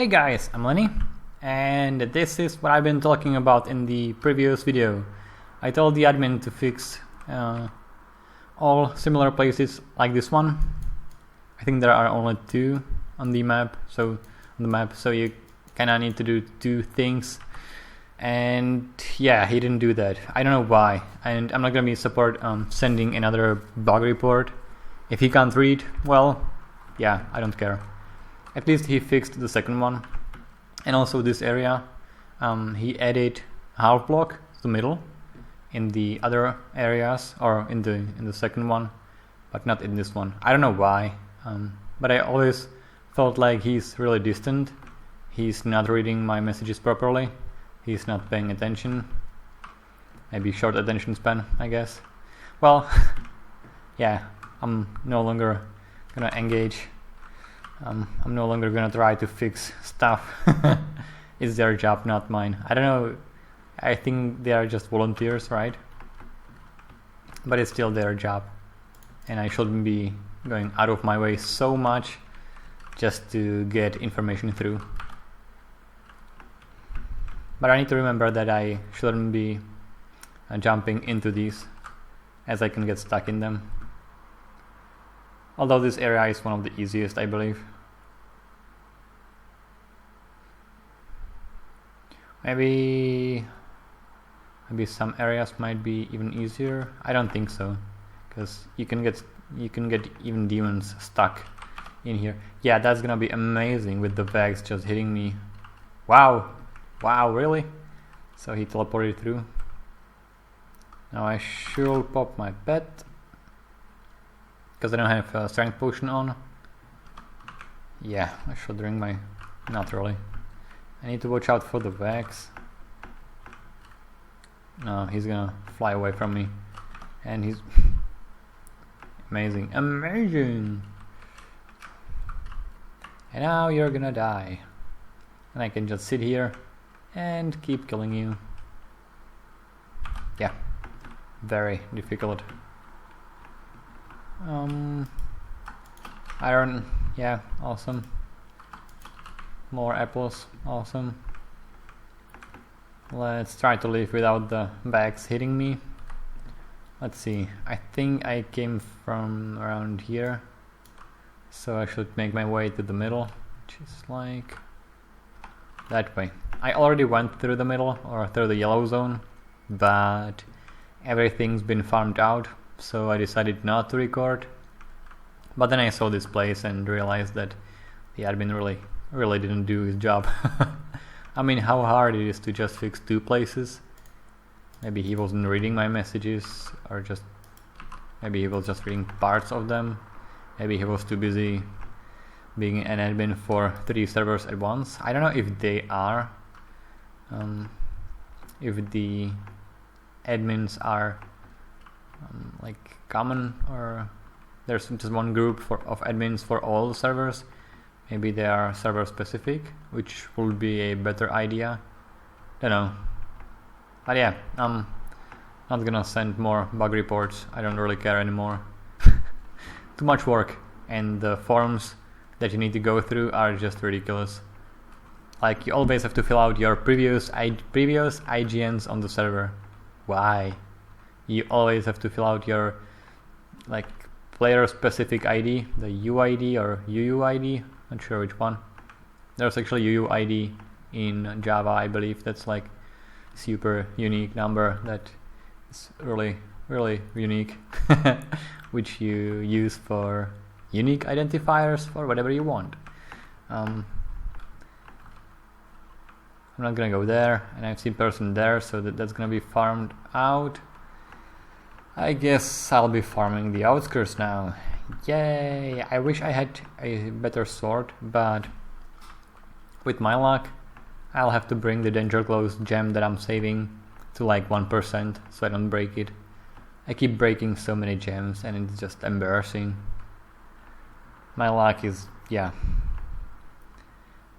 Hey guys, I'm Lenny, and this is what I've been talking about in the previous video. I told the admin to fix all similar places like this one. I think there are only two on the map, so you kinda need to do two things. And yeah, he didn't do that. I don't know why, and I'm not gonna be sending another bug report. If he can't read, well, yeah, I don't care. At least he fixed the second one, and also this area. He added half block to the middle in the other areas, or in the second one, but not in this one. I don't know why, but I always felt like he's really distant. He's not reading my messages properly. He's not paying attention. Maybe short attention span, I guess. Well, yeah, I'm no longer gonna engage. I'm no longer gonna try to fix stuff. It's their job, not mine. I don't know, I think they are just volunteers, right? But it's still their job, and I shouldn't be going out of my way so much just to get information through. But I need to remember that I shouldn't be jumping into these, as I can get stuck in them. Although this area is one of the easiest, I believe. Maybe some areas might be even easier. I don't think so, because you can get even demons stuck in here. Yeah, that's gonna be amazing with the bags just hitting me. Wow, really? So he teleported through. Now I should pop my pet, because I don't have a strength potion on. Yeah, I should drink my... not really. I need to watch out for the Vax. No, he's gonna fly away from me. And he's... amazing. And now you're gonna die. And I can just sit here and keep killing you. Yeah, very difficult. Iron, yeah, awesome. More apples, awesome. Let's try to live without the bags hitting me. Let's see, I think I came from around here, so I should make my way to the middle, which is like that way. I already went through the middle, or through the yellow zone, but everything's been farmed out, so I decided not to record. But then I saw this place and realized that the admin really didn't do his job. I mean, how hard it is to just fix two places. Maybe he wasn't reading my messages, or just maybe he was just reading parts of them. Maybe he was too busy being an admin for 3 servers at once. I don't know if they are, if the admins are like common, or there's just one group of admins for all servers. Maybe they are server specific, which would be a better idea. Don't know. But yeah, I'm not gonna send more bug reports. I don't really care anymore. Too much work, and the forms that you need to go through are just ridiculous. Like, you always have to fill out your previous IGNs on the server. Why? You always have to fill out your like player specific ID, the UID or UUID, not sure which one. There's actually UUID in Java, I believe. That's like super unique number that is really unique, which you use for unique identifiers for whatever you want. I'm not gonna go there, and I've seen person there, so that's gonna be farmed out. I guess I'll be farming the outskirts now. Yay! I wish I had a better sword, but with my luck, I'll have to bring the Danger Close gem that I'm saving to like 1% so I don't break it. I keep breaking so many gems, and it's just embarrassing. My luck is, yeah.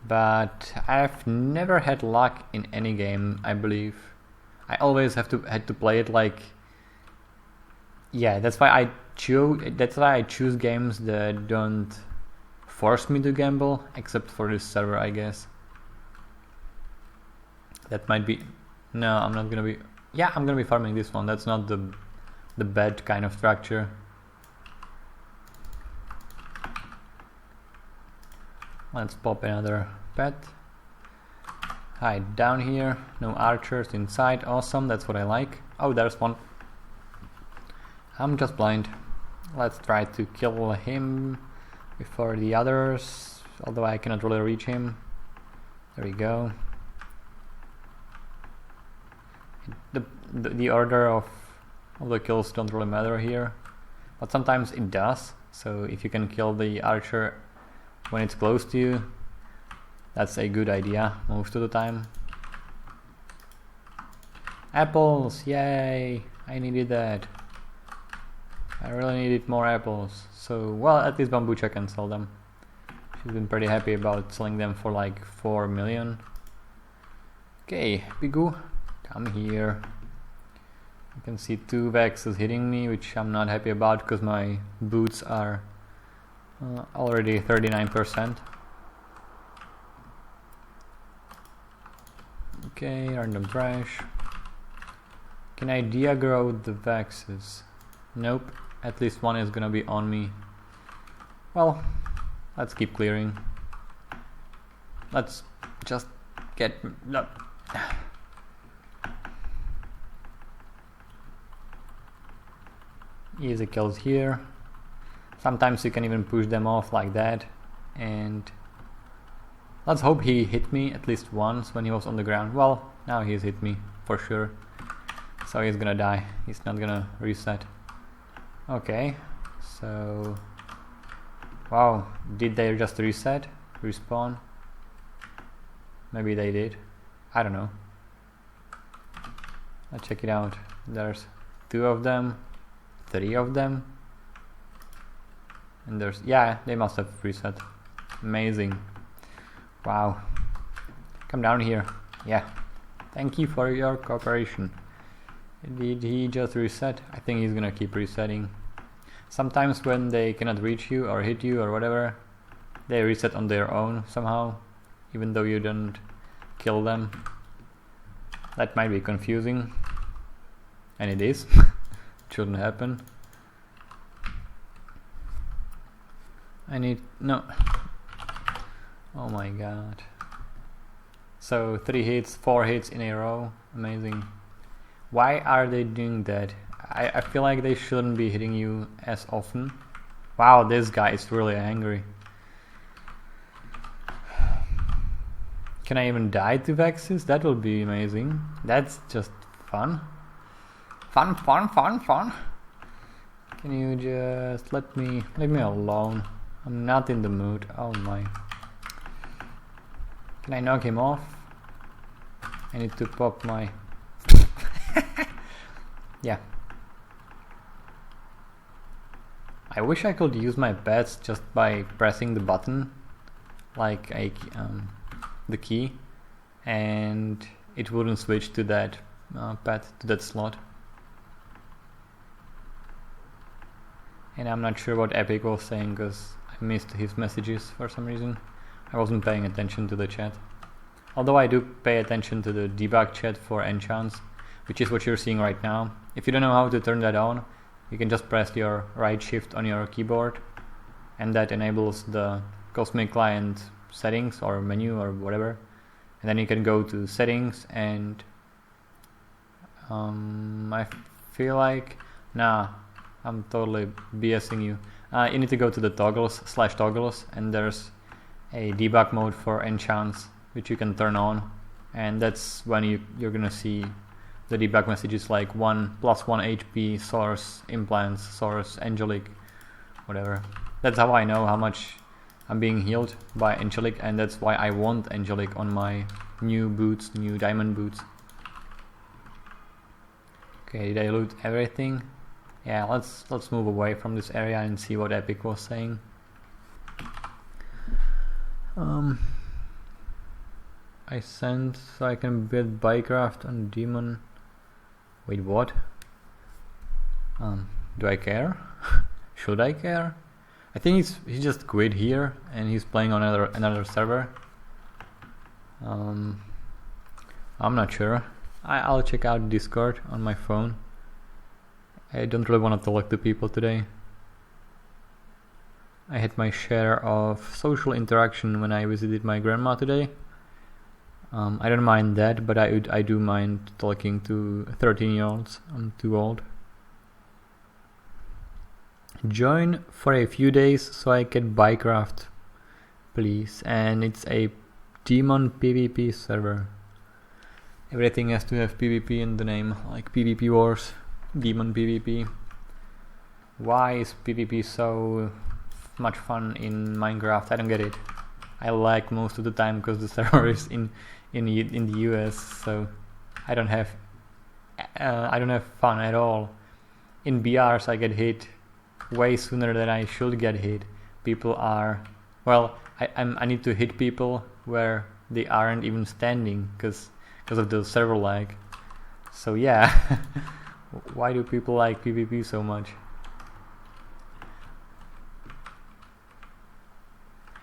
But I've never had luck in any game, I believe. I always had to play it like... yeah, that's why I choose games that don't force me to gamble, except for this server, I guess. That might be... No, I'm not gonna be... Yeah, I'm gonna be farming this one. That's not the bed kind of structure. Let's pop another pet. Hide down here. No archers inside. Awesome, that's what I like. Oh, there's one. I'm just blind. Let's try to kill him before the others, although I cannot really reach him. There we go. The order of the kills don't really matter here, but sometimes it does. So if you can kill the archer when it's close to you, that's a good idea most of the time. Apples, yay! I needed that. I really needed more apples. So, well, at least Bambucha can sell them. She's been pretty happy about selling them for like 4 million. Okay, Bigu, come here. You can see 2 Vexes hitting me, which I'm not happy about because my boots are already 39%. Okay, random trash. Can I deaggro the Vexes? Nope, at least one is gonna be on me. Well, let's keep clearing. Let's just get... No. Easy kills here. Sometimes you can even push them off like that. And let's hope he hit me at least once when he was on the ground. Well, now he's hit me for sure. So he's gonna die. He's not gonna reset. Okay, so... Wow, did they just reset? Respawn? Maybe they did. I don't know. Let's check it out. There's 2 of them. 3 of them. And there's... Yeah, they must have reset. Amazing. Wow. Come down here. Yeah. Thank you for your cooperation. Did he just reset? I think he's gonna keep resetting. Sometimes when they cannot reach you or hit you or whatever, they reset on their own somehow, even though you don't kill them. That might be confusing. And it is. Shouldn't happen. I need... No. Oh my god. So 3 hits, 4 hits in a row. Amazing. Why are they doing that? I feel like they shouldn't be hitting you as often. Wow, this guy is really angry. Can I even die to Vexes? That would be amazing. That's just fun. Fun, fun, fun, fun. Can you just leave me alone? I'm not in the mood. Oh my. Can I knock him off? I need to pop my... Yeah. I wish I could use my pets just by pressing the button, like the key, and it wouldn't switch to that pet, to that slot. And I'm not sure what Epic was saying because I missed his messages for some reason. I wasn't paying attention to the chat. Although I do pay attention to the debug chat for enchants, which is what you're seeing right now. If you don't know how to turn that on, you can just press your right shift on your keyboard, and that enables the Cosmic Client settings or menu or whatever. And then you can go to settings and I feel like... Nah, I'm totally BSing you. You need to go to the toggles, and there's a debug mode for enchants, which you can turn on, and that's when you're gonna see the debug messages like 1 + 1 HP, source, implants, source, angelic, whatever. That's how I know how much I'm being healed by angelic, and that's why I want angelic on my new boots, new diamond boots. Okay, did I loot everything? Yeah, let's move away from this area and see what Epic was saying. I sent so I can build Bycraft on Demon. Wait, what? Do I care? Should I care? I think he just quit here and he's playing on another server. I'm not sure. I'll check out Discord on my phone. I don't really want to talk to people today. I had my share of social interaction when I visited my grandma today. I don't mind that, but I do mind talking to 13-year-olds. I'm too old. Join for a few days so I can Bycraft, please. And it's a demon PvP server. Everything has to have PvP in the name, like PvP Wars, demon PvP. Why is PvP so much fun in Minecraft? I don't get it. I lag most of the time because the server is in the US, so I don't have fun at all. In BRs I get hit way sooner than I should get hit. People are, well, I need to hit people where they aren't even standing because of the server lag. So yeah, why do people like PvP so much?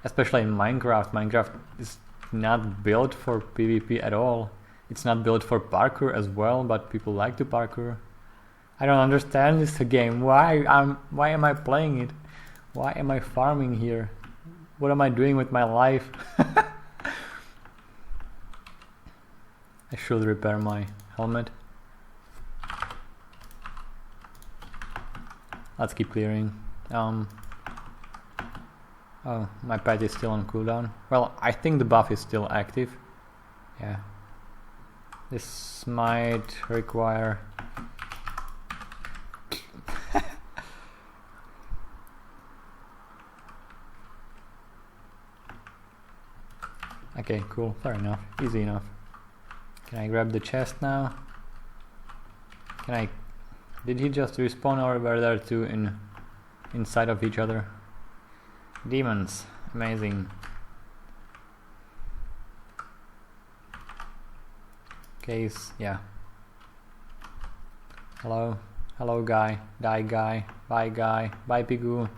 Especially in Minecraft. Minecraft is not built for PvP at all. It's not built for parkour as well, but people like to parkour. I don't understand this game. Why am I playing it? Why am I farming here? What am I doing with my life? I should repair my helmet. Let's keep clearing. Oh, my pet is still on cooldown. Well, I think the buff is still active. Yeah. This might require... Okay, cool. Fair enough. Easy enough. Can I grab the chest now? Can I... Did he just respawn or were there two inside of each other? Demons. Amazing. Case, yeah. Hello. Hello guy. Die guy. Bye guy. Bye Pigoo.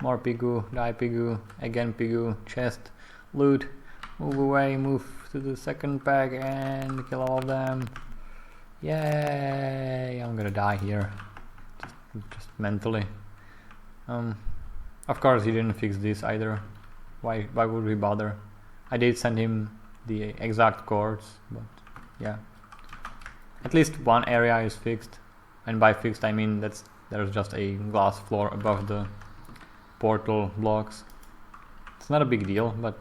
More Pigoo. Die Pigoo. Again Pigoo. Chest. Loot. Move away. Move to the second pack and kill all of them. Yay! I'm gonna die here. Just mentally. Of course he didn't fix this either. Why would we bother? I did send him the exact codes, but yeah. At least one area is fixed. And by fixed I mean there's just a glass floor above the portal blocks. It's not a big deal, but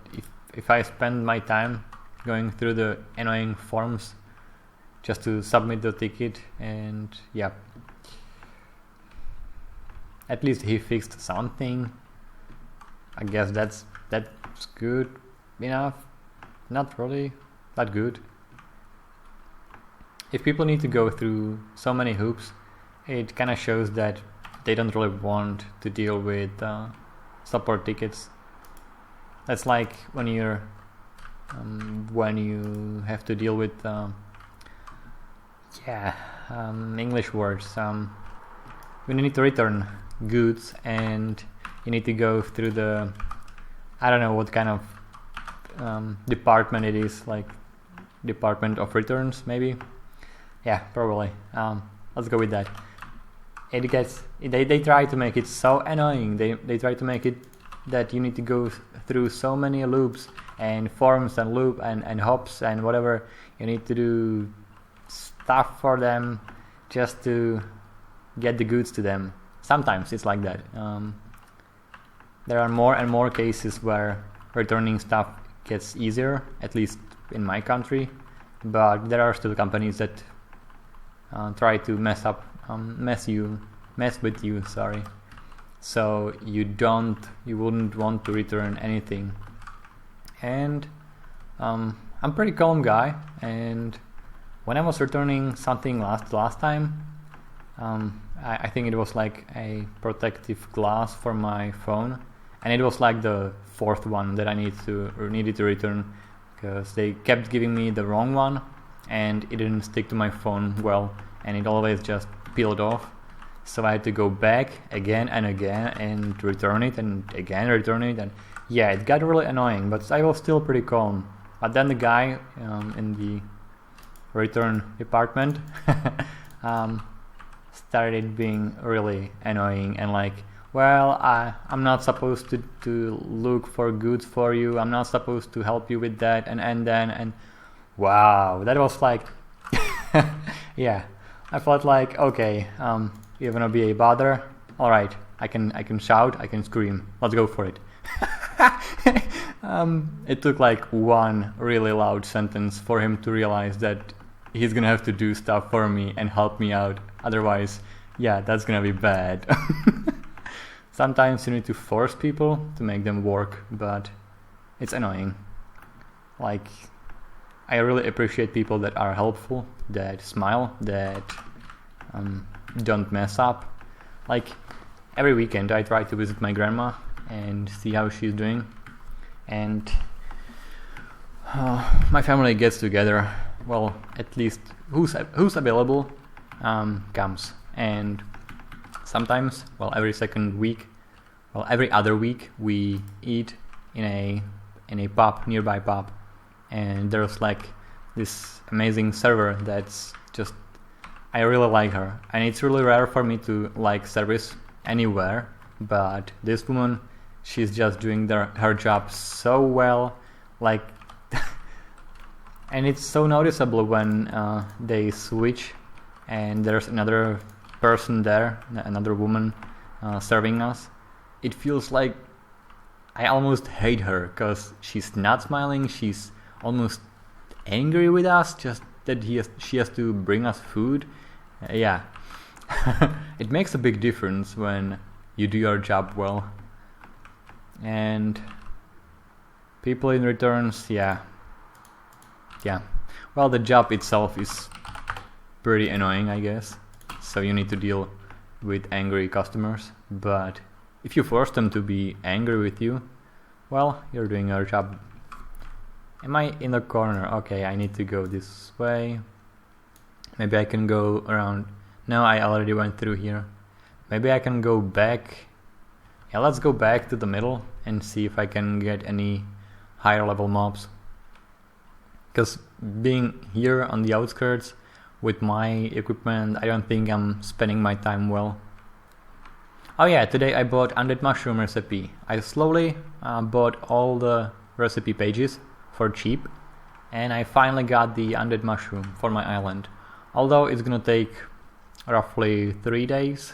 if I spend my time going through the annoying forms just to submit the ticket, and yeah, at least he fixed something. I guess that's good enough. Not really that good. If people need to go through so many hoops, it kind of shows that they don't really want to deal with support tickets. That's like when you have to deal with English words. When you need to return goods and you need to go through the, I don't know what kind of department it is, like Department of Returns maybe. Yeah, probably. Let's go with that. It gets they try to make it so annoying. They try to make it that you need to go through so many loops and forms and loop and hops and whatever. You need to do stuff for them just to get the goods to them. Sometimes it's like that. There are more and more cases where returning stuff gets easier, at least in my country, but there are still companies that try to mess with you, sorry. So you wouldn't want to return anything. And I'm pretty calm guy, and when I was returning something last time, I think it was like a protective glass for my phone, and it was like the fourth one that I needed to return, because they kept giving me the wrong one and it didn't stick to my phone well, and it always just peeled off. So I had to go back again and again and return it, and again return it, and yeah, it got really annoying, but I was still pretty calm. But then the guy in the return department started being really annoying and like, well, I'm not supposed to look for goods for you, I'm not supposed to help you with that, and wow, that was like yeah, I felt like, okay, you're gonna be a bother, alright, I can shout, I can scream, let's go for it. It took like one really loud sentence for him to realize that he's gonna have to do stuff for me and help me out, otherwise, yeah, that's gonna be bad. Sometimes you need to force people to make them work, but it's annoying. Like, I really appreciate people that are helpful, that smile, that don't mess up. Like, every weekend I try to visit my grandma and see how she's doing, and my family gets together. Well, at least who's available comes, and sometimes, well, every other week we eat in a pub, nearby pub, and there's like this amazing server that's just, I really like her, and it's really rare for me to like service anywhere, but this woman, she's just doing her job so well, like and it's so noticeable when they switch and there's another person there, another woman serving us. It feels like I almost hate her because she's not smiling, she's almost angry with us, just that she has to bring us food. Yeah. It makes a big difference when you do your job well. And people in returns, yeah. Well, the job itself is pretty annoying, I guess. So you need to deal with angry customers. But if you force them to be angry with you, well, you're doing your job. Am I in the corner? Okay, I need to go this way. Maybe I can go around. No, I already went through here. Maybe I can go back. Yeah, let's go back to the middle and see if I can get any higher level mobs. Because being here on the outskirts with my equipment, I don't think I'm spending my time well. Oh yeah, today I bought undead mushroom recipe. I slowly bought all the recipe pages for cheap, and I finally got the undead mushroom for my island. Although it's gonna take roughly 3 days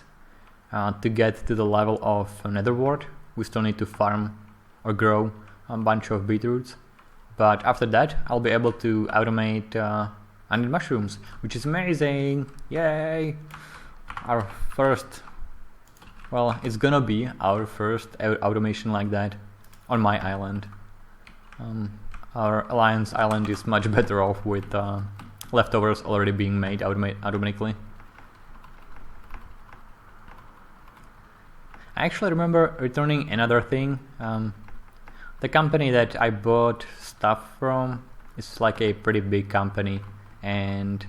to get to the level of netherwort. We still need to farm or grow a bunch of beetroots. But after that, I'll be able to automate undead mushrooms, which is amazing! Yay! Our first, well, it's gonna be our first automation like that on my island. Our alliance island is much better off with leftovers already being made automatically. I actually remember returning another thing. The company that I bought stuff from is like a pretty big company, and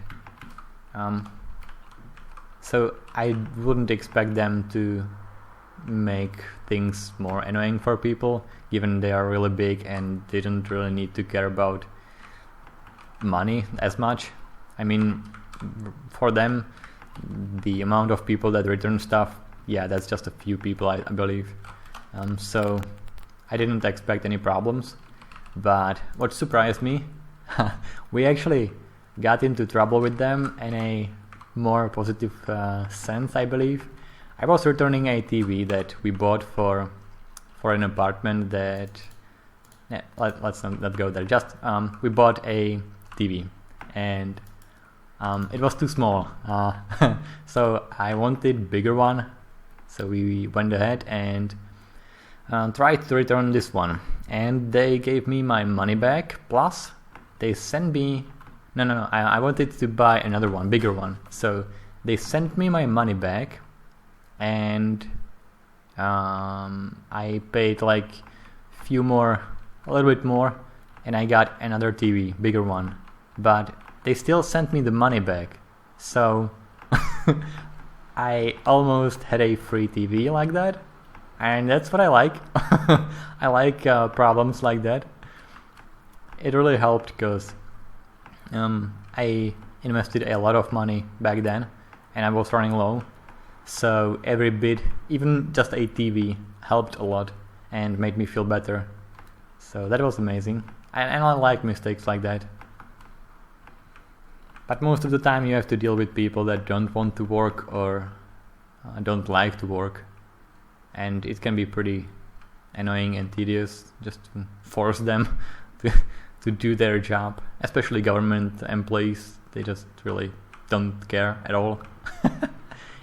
so I wouldn't expect them to make things more annoying for people, given they are really big and they don't really need to care about money as much. I mean, for them, the amount of people that return stuff, yeah, that's just a few people, I believe. So I didn't expect any problems. But what surprised me, we actually got into trouble with them in a more positive sense, I believe. I was returning a TV that we bought for an apartment that... Yeah, let's not go there. Just we bought a TV and it was too small. So I wanted bigger one. So we went ahead and tried to return this one, and they gave me my money back, plus they sent me I wanted to buy another one, bigger one, so they sent me my money back, and I paid like a little bit more, and I got another TV, bigger one, but they still sent me the money back, so I almost had a free TV like that. And that's what I like. I like problems like that. It really helped because I invested a lot of money back then, and I was running low, so every bit, even just a TV, helped a lot and made me feel better. So that was amazing, and I like mistakes like that. But most of the time you have to deal with people that don't want to work or don't like to work, and it can be pretty annoying and tedious just to force them to do their job, especially government employees. They just really don't care at all.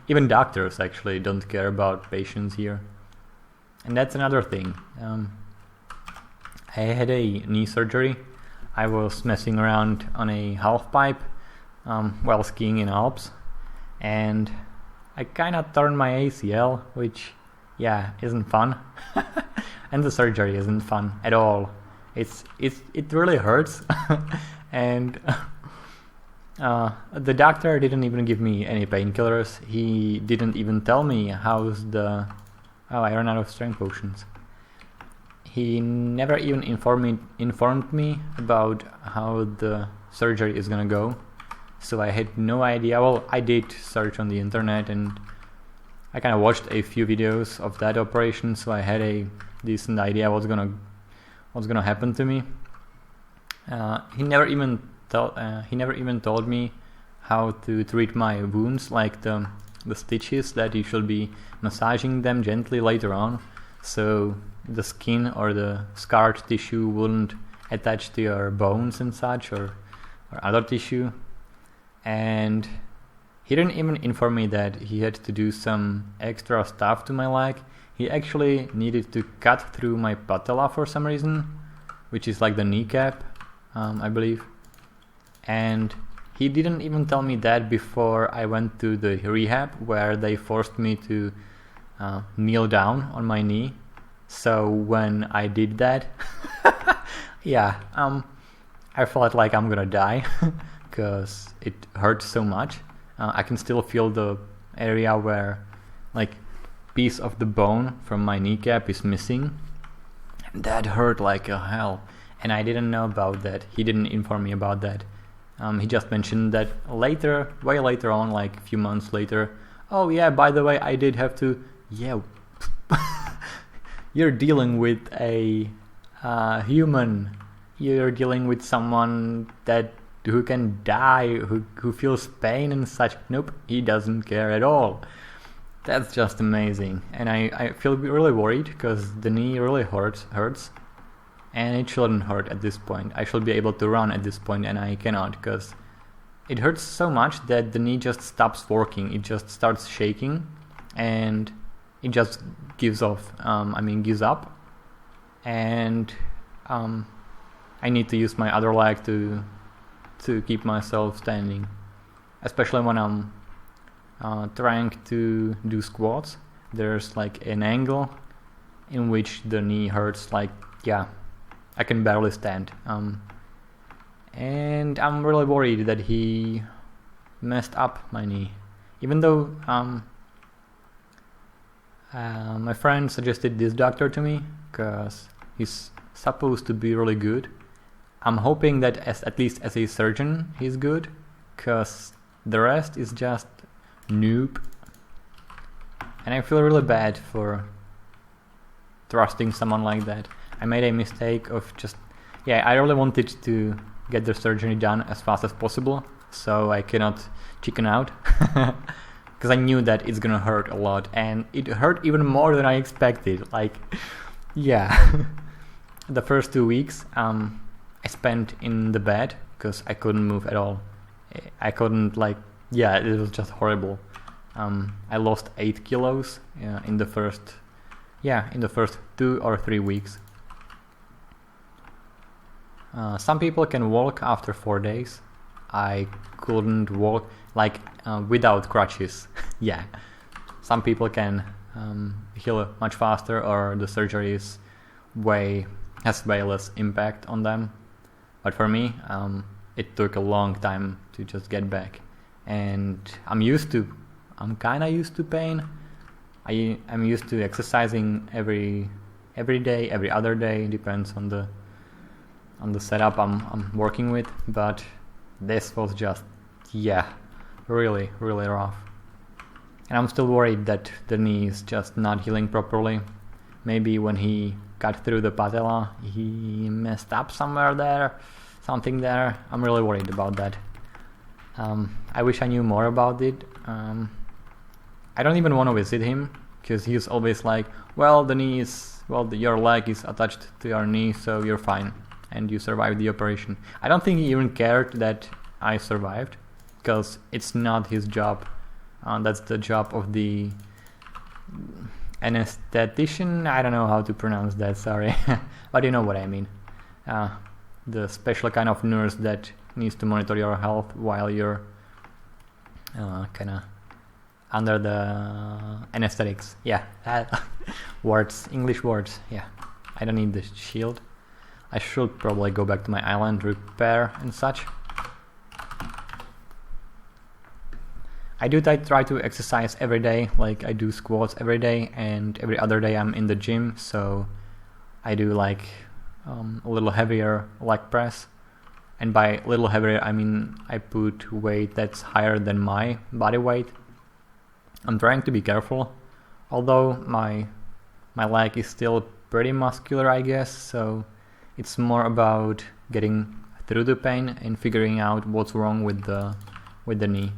Even doctors actually don't care about patients here. And that's another thing. I had a knee surgery. I was messing around on a half pipe while skiing in Alps, and I kinda tore my ACL, which isn't fun. And the surgery isn't fun at all. It really hurts. And the doctor didn't even give me any painkillers. He didn't even tell me how's the... Oh, I ran out of strength potions. He never even informed me about how the surgery is gonna go. So I had no idea. Well, I did search on the internet and I kind of watched a few videos of that operation, so I had a decent idea what's gonna happen to me. He never even told me how to treat my wounds, like the stitches, that you should be massaging them gently later on, so the skin or the scarred tissue wouldn't attach to your bones and such, or other tissue. And he didn't even inform me that he had to do some extra stuff to my leg. He actually needed to cut through my patella for some reason, which is like the kneecap, I believe. And he didn't even tell me that before I went to the rehab, where they forced me to kneel down on my knee. So when I did that, I felt like I'm gonna die because it hurt so much. I can still feel the area where like piece of the bone from my kneecap is missing. That hurt like hell, and I didn't know about that. He didn't inform me about that. He just mentioned that later, way later on, like a few months later. Oh yeah, by the way, I did have to... Yeah, you're dealing with a human. You're dealing with someone who can die, who feels pain and such. Nope, he doesn't care at all. That's just amazing. And I feel really worried because the knee really hurts. And it shouldn't hurt at this point. I should be able to run at this point, and I cannot because it hurts so much that the knee just stops working. It just starts shaking and it just gives up. And I need to use my other leg to keep myself standing, especially when I'm trying to do squats. There's like an angle in which the knee hurts, like I can barely stand, and I'm really worried that he messed up my knee, even though my friend suggested this doctor to me because he's supposed to be really good. I'm hoping that at least as a surgeon he's good, because the rest is just noob, and I feel really bad for trusting someone like that. I made a mistake of I really wanted to get the surgery done as fast as possible, so I cannot chicken out, because I knew that it's gonna hurt a lot, and it hurt even more than I expected. The first 2 weeks I spent in the bed because I couldn't move at all. I couldn't it was just horrible. I lost 8 kilos in the first 2 or 3 weeks. Some people can walk after 4 days. I couldn't walk without crutches. Some people can heal much faster, or the surgery has way less impact on them. But for me, it took a long time to just get back, and I'm kind of used to pain. I'm used to exercising every day, every other day, depends on the setup I'm working with. But this was just, yeah, really rough. And I'm still worried that the knee is just not healing properly. Maybe when he got through the patella, he messed up somewhere there, something there. I'm really worried about that. I wish I knew more about it. I don't even want to visit him, because he's always like, well, your leg is attached to your knee, so you're fine, and you survived the operation. I don't think he even cared that I survived, because it's not his job. That's the job of the anesthetician. I don't know how to pronounce that, sorry. But you know what I mean. The special kind of nurse that needs to monitor your health while you're kinda under the anesthetics. Yeah, words, English words. Yeah, I don't need the shield. I should probably go back to my island, repair and such. I do try to exercise every day, like I do squats every day, and every other day I'm in the gym, so I do like a little heavier leg press. And by little heavier, I mean I put weight that's higher than my body weight. I'm trying to be careful, although my leg is still pretty muscular, I guess, so it's more about getting through the pain and figuring out what's wrong with the knee.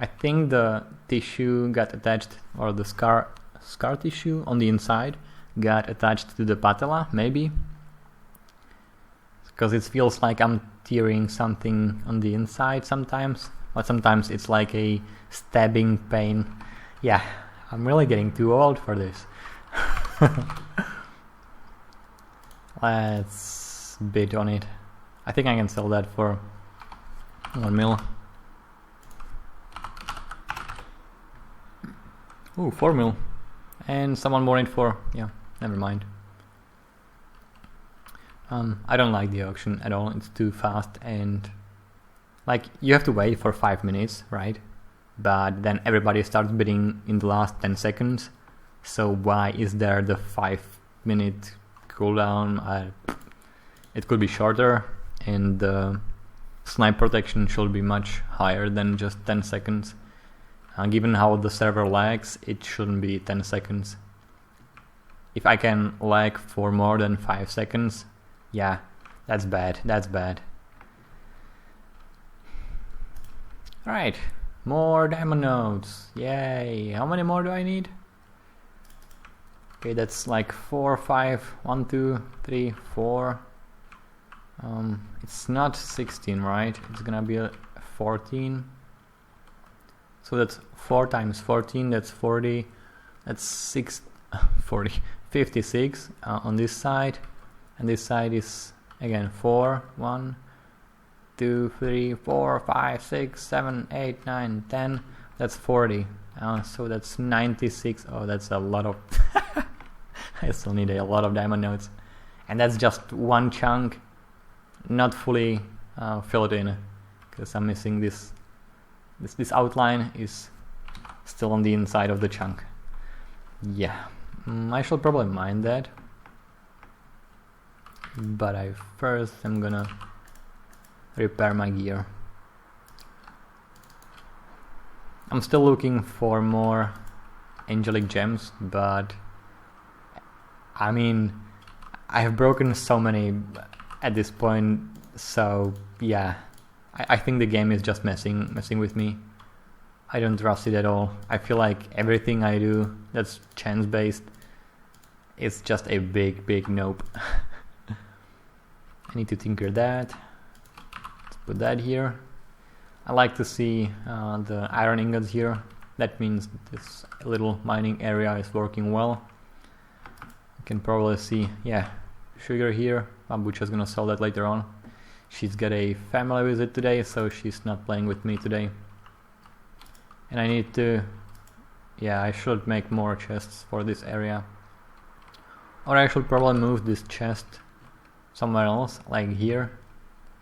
I think the tissue got attached, or the scar tissue on the inside got attached to the patella, maybe, because it feels like I'm tearing something on the inside sometimes, but sometimes it's like a stabbing pain. Yeah, I'm really getting too old for this. Let's bid on it. I think I can sell that for 1 mil. Ooh, 4 mil. And someone more in for, yeah, never mind. I don't like the auction at all, it's too fast, and like you have to wait for 5 minutes, right? But then everybody starts bidding in the last 10 seconds, so why is there the 5-minute cooldown? It could be shorter, and the snipe protection should be much higher than just 10 seconds. Given how the server lags, it shouldn't be 10 seconds. If I can lag for more than 5 seconds, yeah, that's bad, that's bad. Alright, more diamond nodes, yay. How many more do I need? Okay, that's like 4, 5, 1, 2, 3, 4. It's not 16, right? It's gonna be 14. So that's 4 times 14, that's 40. That's 56 on this side. And this side is again 4, 1, 2, 3, 4, 5, 6, 7, 8, 9, 10. That's 40. So that's 96. Oh, that's a lot of. I still need a lot of diamond nodes. And that's just one chunk, not fully filled in, because I'm missing this. This outline is still on the inside of the chunk. Yeah, I should probably mine that. But first I'm gonna repair my gear. I'm still looking for more angelic gems, but I mean, I have broken so many at this point, so yeah, I think the game is just messing with me. I don't trust it at all. I feel like everything I do that's chance based is just a big nope. I need to tinker that. Let's put that here. I like to see the iron ingots here. That means this little mining area is working well. You can probably see, yeah, sugar here. Bambucha's gonna sell that later on. She's got a family visit today, so she's not playing with me today. And I need to, yeah, I should make more chests for this area. Or I should probably move this chest somewhere else, like here,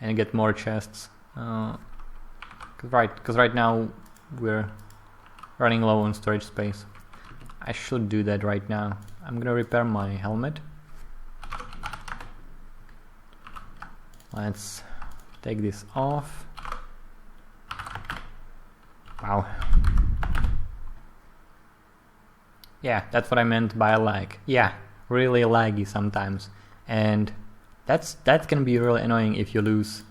and get more chests. Because right now we're running low on storage space. I should do that right now. I'm gonna repair my helmet. Let's take this off. Wow. Yeah, that's what I meant by lag. Yeah, really laggy sometimes. And that can be really annoying if you lose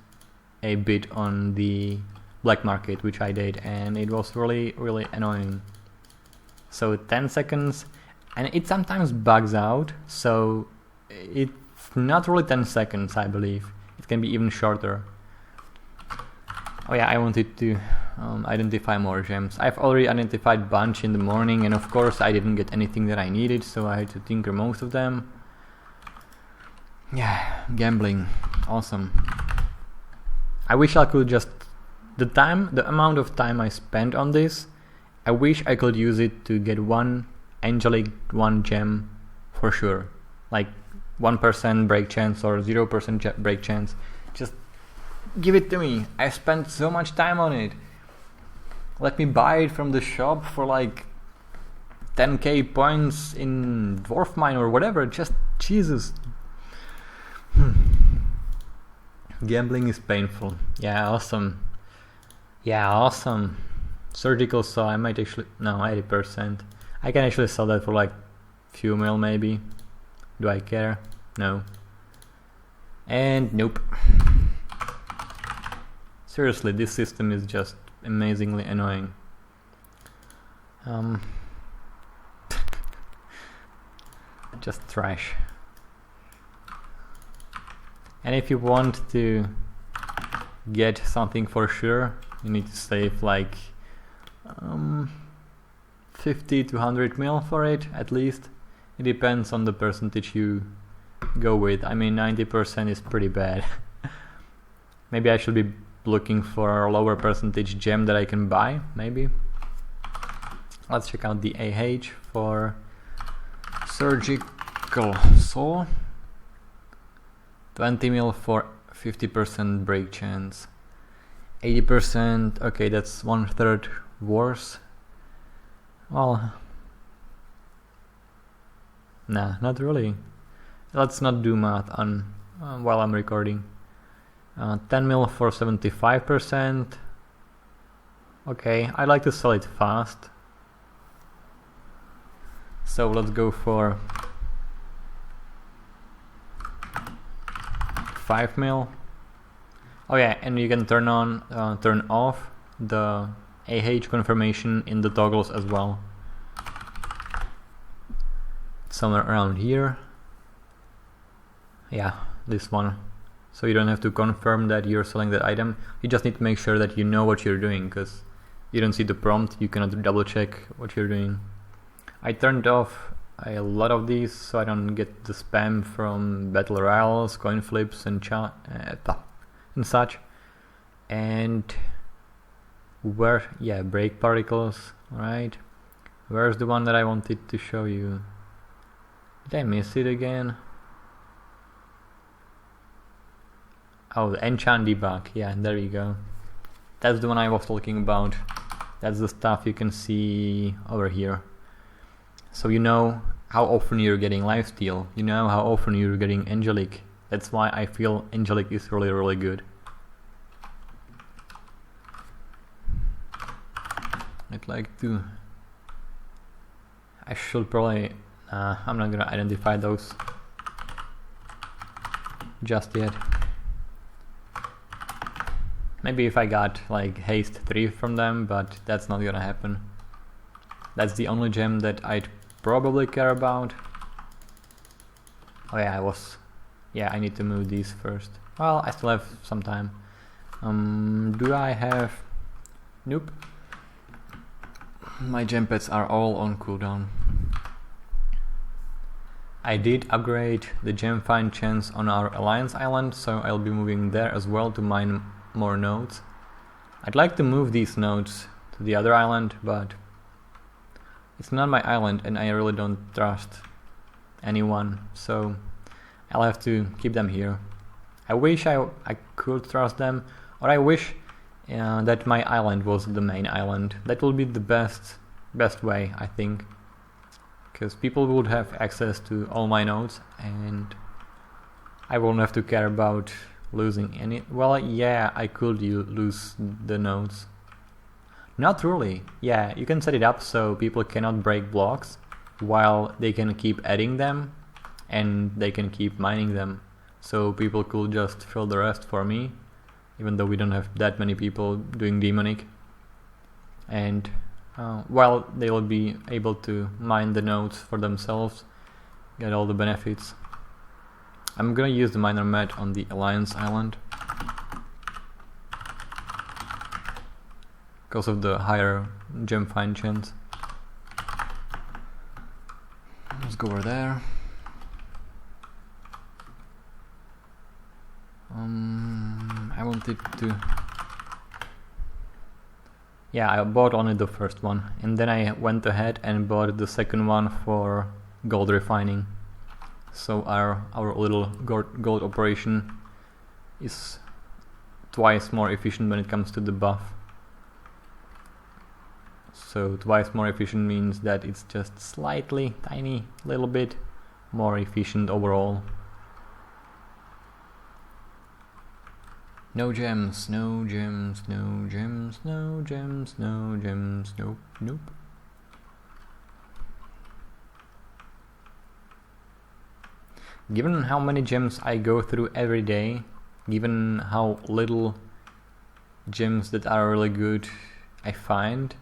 a bit on the black market, which I did, and it was really annoying. So 10 seconds, and it sometimes bugs out, so it's not really 10 seconds, I believe. It can be even shorter. Oh yeah, I wanted to identify more gems. I've already identified a bunch in the morning, and of course I didn't get anything that I needed, so I had to tinker most of them. Yeah, gambling, awesome. I wish I could just, the amount of time I spent on this, I wish I could use it to get one angelic, one gem for sure. Like 1% break chance or 0% break chance. Just give it to me. I spent so much time on it. Let me buy it from the shop for like 10k points in Dwarf Mine or whatever. Just Jesus. Gambling is painful. Yeah, awesome. Yeah, awesome. Surgical saw, I might actually, no, 80%. I can actually sell that for like few mil maybe. Do I care? No. And nope. Seriously, this system is just amazingly annoying. Just trash. And if you want to get something for sure, you need to save like 50 to 100 mil for it at least. It depends on the percentage you go with. I mean, 90% is pretty bad. Maybe I should be looking for a lower percentage gem that I can buy, maybe. Let's check out the AH for surgical saw. 20 mil for 50% break chance. 80%, okay, that's 1/3 worse. Well, nah, not really. Let's not do math on while I'm recording. 10 mil for 75%. Okay, I like to sell it fast. So let's go for 5 mil. Oh yeah, and you can turn off the AH confirmation in the toggles as well. Somewhere around here. Yeah, this one. So you don't have to confirm that you're selling that item. You just need to make sure that you know what you're doing, because you don't see the prompt, you cannot double check what you're doing. I turned off a lot of these so I don't get the spam from battle royals, coin flips and such. And break particles, right? Where's the one that I wanted to show you? Did I miss it again? Oh, the enchant debug. Yeah, there you go. That's the one I was talking about. That's the stuff you can see over here. So you know how often you're getting lifesteal. You know how often you're getting angelic. That's why I feel angelic is really good. I'd like to... I should probably... I'm not gonna identify those just yet. Maybe if I got like haste 3 from them, but that's not gonna happen. That's the only gem that I'd probably care about. Oh yeah, I need to move these first. Well, I still have some time. Do I have... Nope. My gem pads are all on cooldown. I did upgrade the gem find chance on our Alliance Island, so I'll be moving there as well to mine more nodes. I'd like to move these nodes to the other island, but it's not my island and I really don't trust anyone, so I'll have to keep them here. I wish I could trust them, or I wish that my island was the main island. That will be the best way, I think, because people would have access to all my nodes and I won't have to care about losing any. Well, yeah, I could lose the nodes. Not really. Yeah, you can set it up so people cannot break blocks while they can keep adding them and they can keep mining them. So people could just fill the rest for me, even though we don't have that many people doing demonic. And while they will be able to mine the nodes for themselves, get all the benefits. I'm gonna use the miner mat on the Alliance Island because of the higher gem find chance. Let's go over there. I wanted to... Yeah, I bought only the first one, and then I went ahead and bought the second one for gold refining. So our little gold operation is twice more efficient when it comes to the buff. So twice more efficient means that it's just slightly, tiny, little bit more efficient overall. No gems, no gems, no gems, no gems, no gems, nope, nope. Given how many gems I go through every day, given how little gems that are really good I find,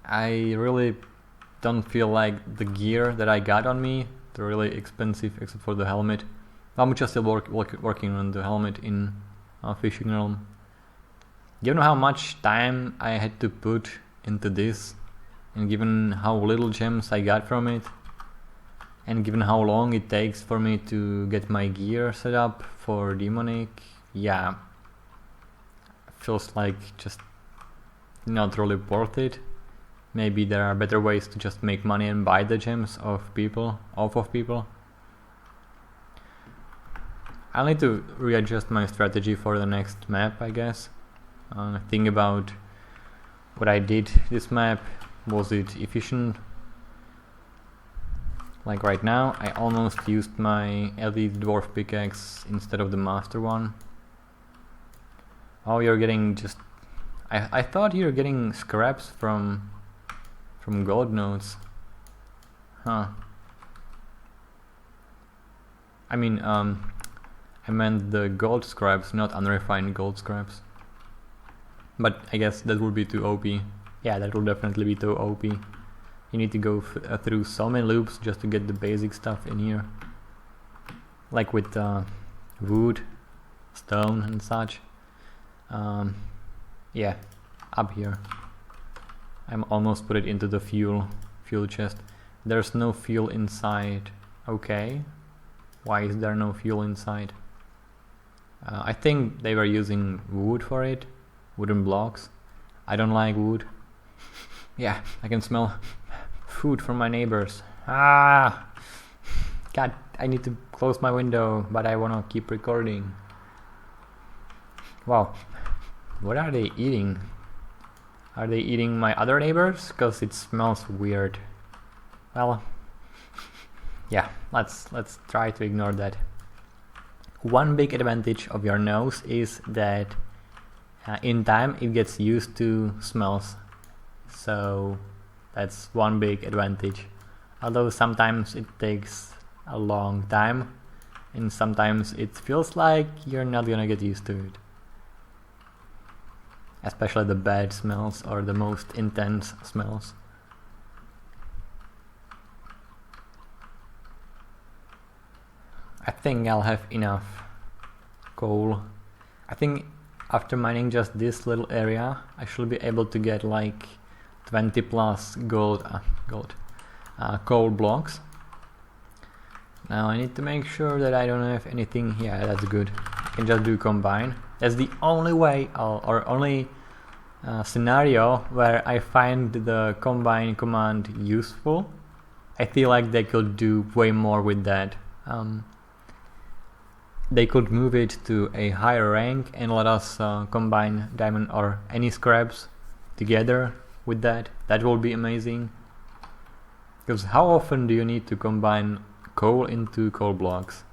I really don't feel like the gear that I got on me, they're really expensive except for the helmet. I'm just still working on the helmet in Fishing Realm. Given how much time I had to put into this, and given how little gems I got from it, and given how long it takes for me to get my gear set up for demonic, yeah, feels like just not really worth it. Maybe there are better ways to just make money and buy the gems off of people. I'll need to readjust my strategy for the next map, I guess. Think about what I did this map. Was it efficient? Like right now, I almost used my elite dwarf pickaxe instead of the master one. Oh, you're getting just... I thought you're getting scraps from gold nodes. Huh. I mean, I meant the gold scraps, not unrefined gold scraps. But I guess that would be too OP. Yeah, that will definitely be too OP. You need to go through so many loops just to get the basic stuff in here. Like with wood, stone and such. Yeah, up here. I'm almost put it into the fuel chest. There's no fuel inside. Okay. Why is there no fuel inside? I think they were using wood for it. Wooden blocks. I don't like wood. Yeah, I can smell food from my neighbors. Ah! God, I need to close my window, but I wanna keep recording. Wow. What are they eating? Are they eating my other neighbors? Because it smells weird. Well, yeah, let's try to ignore that. One big advantage of your nose is that in time it gets used to smells. So that's one big advantage. Although sometimes it takes a long time and sometimes it feels like you're not gonna get used to it. Especially the bad smells or the most intense smells. I think I'll have enough coal. I think after mining just this little area, I should be able to get like 20 plus coal blocks. Now I need to make sure that I don't have anything. Yeah, that's good. I can just do combine. That's the only way or only scenario where I find the combine command useful. I feel like they could do way more with that. They could move it to a higher rank and let us combine diamond or any scraps together with that. That will be amazing. Because how often do you need to combine coal into coal blocks?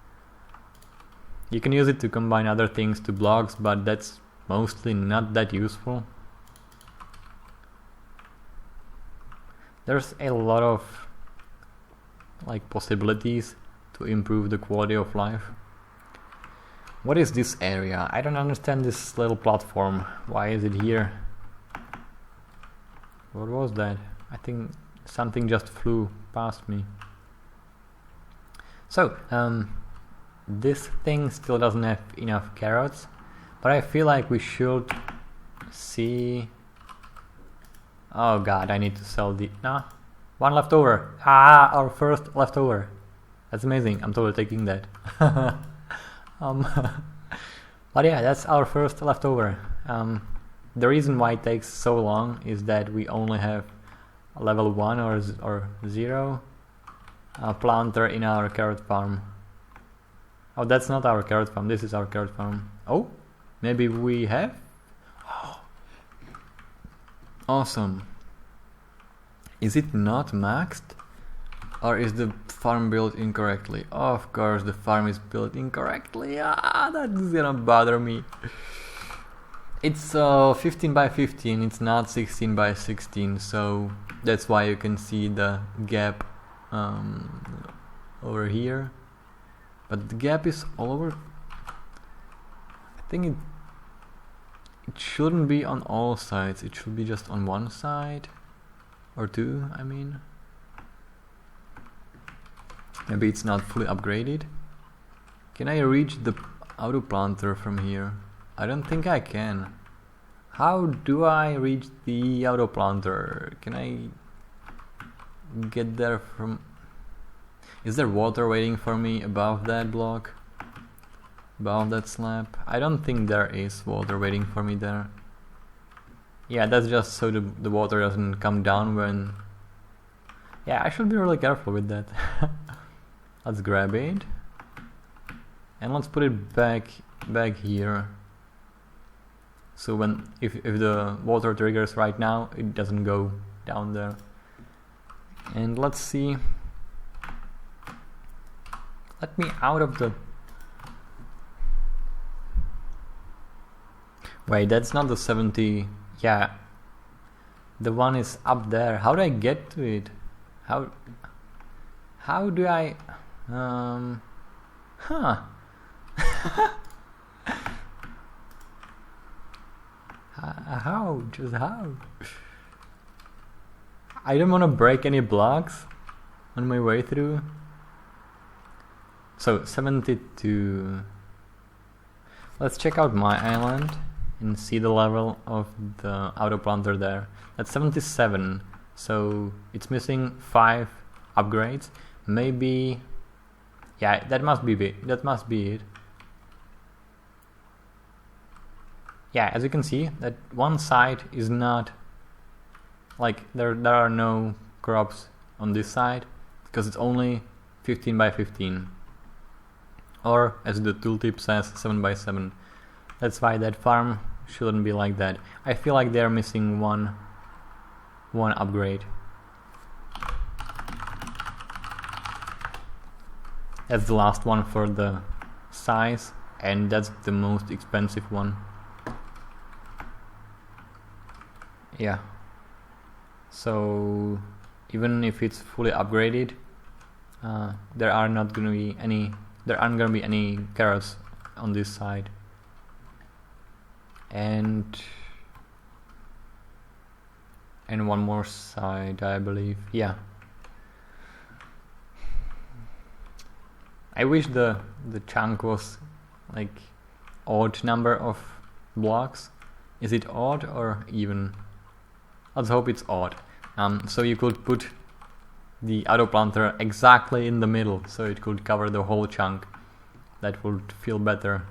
You can use it to combine other things to blocks, but that's mostly not that useful. There's a lot of like possibilities to improve the quality of life. What is this area? I don't understand this little platform. Why is it here? What was that? I think something just flew past me. So, this thing still doesn't have enough carrots, but I feel like we should see... Oh god, I need to sell the... No, one left over. Ah, our first leftover. That's amazing, I'm totally taking that. But yeah, that's our first leftover. The reason why it takes so long is that we only have a level 1 or 0 planter in our carrot farm. Oh, that's not our carrot farm, this is our carrot farm. Oh, maybe we have? Oh. Awesome. Is it not maxed? Or is the farm built incorrectly? Of course the farm is built incorrectly. Ah, that's gonna bother me. It's 15 by 15, it's not 16 by 16, so that's why you can see the gap over here. But the gap is all over. I think it shouldn't be on all sides, it should be just on one side. Or two, I mean. Maybe it's not fully upgraded. Can I reach the auto planter from here? I don't think I can. How do I reach the auto planter? Can I get there from... Is there water waiting for me above that block? Above that slab? I don't think there is water waiting for me there. Yeah, that's just so the water doesn't come down when... Yeah, I should be really careful with that. Let's grab it. And let's put it back here. So when if the water triggers right now, it doesn't go down there. And let's see. Let me out of the... Wait, that's not the 70... Yeah, the one is up there. How do I get to it? How do I... Huh. How? Just how? I don't want to break any blocks on my way through. So 72. Let's check out my island and see the level of the auto planter there. That's 77, so it's missing 5 upgrades. Maybe, yeah, that must be it. Yeah, as you can see, that one side is not like there are no crops on this side because it's only 15 by 15, or as the tooltip says, 7 by 7. That's why that farm shouldn't be like that. I feel like they're missing one upgrade. That's the last one for the size, and that's the most expensive one. Yeah. So even if it's fully upgraded, there aren't gonna be any carrots on this side. And one more side, I believe. Yeah. I wish the chunk was like odd number of blocks. Is it odd or even? Let's hope it's odd. So you could put the auto planter exactly in the middle, so it could cover the whole chunk. That would feel better.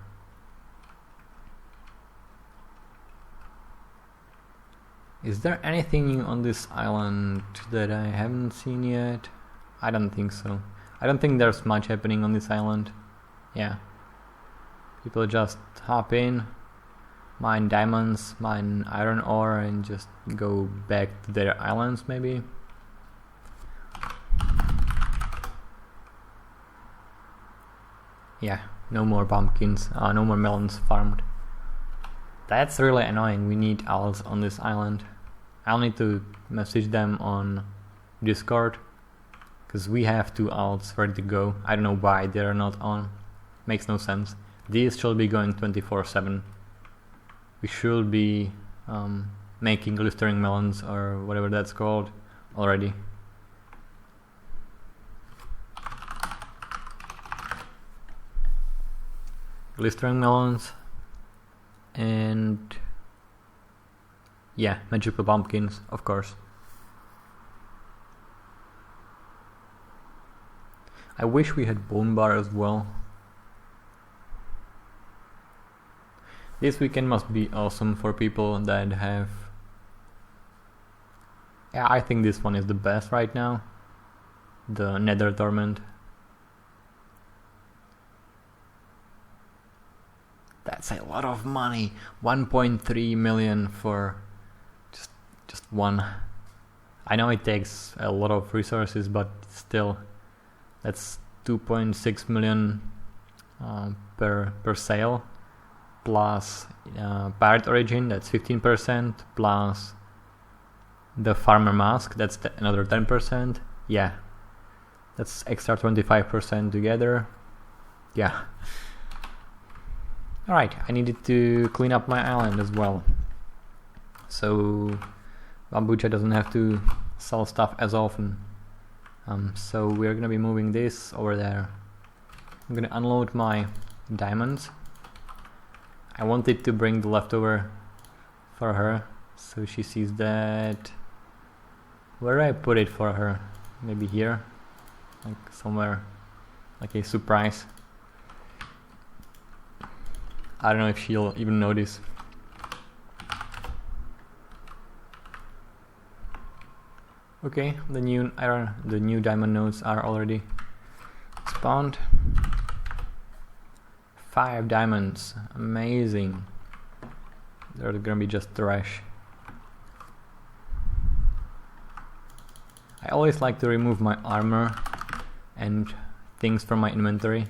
Is there anything new on this island that I haven't seen yet? I don't think so. I don't think there's much happening on this island. Yeah. People just hop in, mine diamonds, mine iron ore, and just go back to their islands maybe. Yeah, no more pumpkins, no more melons farmed. That's really annoying. We need owls on this island. I'll need to message them on Discord, because we have 2 alts ready to go. I don't know why they're not on. Makes no sense. These should be going 24/7. We should be making glistering melons or whatever that's called already. Glistering melons and yeah, magical pumpkins, of course. I wish we had bone bar as well. This weekend must be awesome for people that have... Yeah, I think this one is the best right now. The Nether Torment. That's a lot of money. 1.3 million for just one. I know it takes a lot of resources, but still, that's 2.6 million per sale, plus pirate origin, that's 15%, plus the farmer mask, that's another 10%. Yeah, that's extra 25% together. Yeah. Alright, I needed to clean up my island as well, so Bambucha doesn't have to sell stuff as often. So we're gonna be moving this over there. I'm gonna unload my diamonds. I wanted to bring the leftover for her, so she sees that. Where do I put it for her? Maybe here, like somewhere, like a surprise. I don't know if she'll even notice. Okay, the new diamond nodes are already spawned. 5 diamonds, amazing. They're gonna be just trash. I always like to remove my armor and things from my inventory,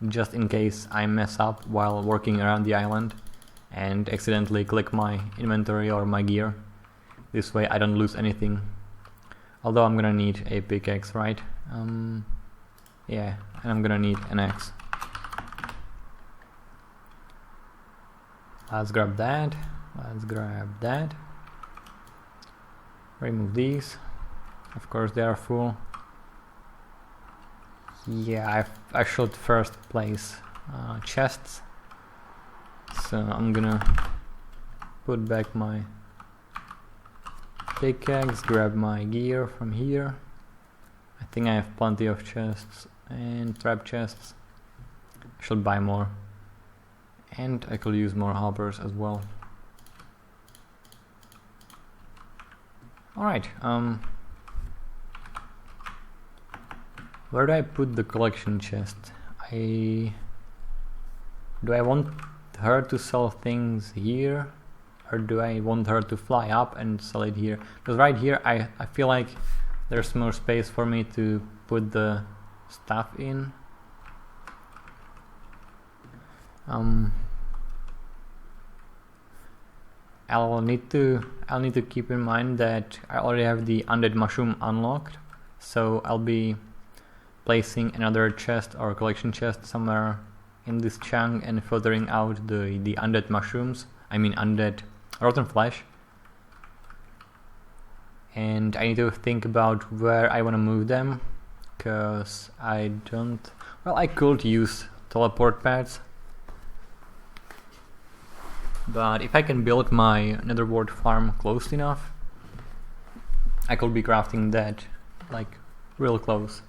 just in case I mess up while working around the island and accidentally click my inventory or my gear. This way I don't lose anything. Although I'm gonna need a pickaxe, right? Yeah, and I'm gonna need an axe. Let's grab that. Let's grab that. Remove these. Of course they are full. Yeah, I should first place chests. So I'm gonna put back my pickaxe, grab my gear from here. I think I have plenty of chests and trap chests. I should buy more. And I could use more hoppers as well. Alright, where do I put the collection chest? Do I want her to sell things here? Or do I want her to fly up and sell it here? Because right here I feel like there's more space for me to put the stuff in. I'll need to keep in mind that I already have the undead mushroom unlocked, so I'll be placing another chest or collection chest somewhere in this chunk and filtering out the undead mushrooms. I mean undead rotten flesh. And I need to think about where I want to move them, because I don't... Well, I could use teleport pads, but if I can build my netherwort farm close enough, I could be crafting that like real close.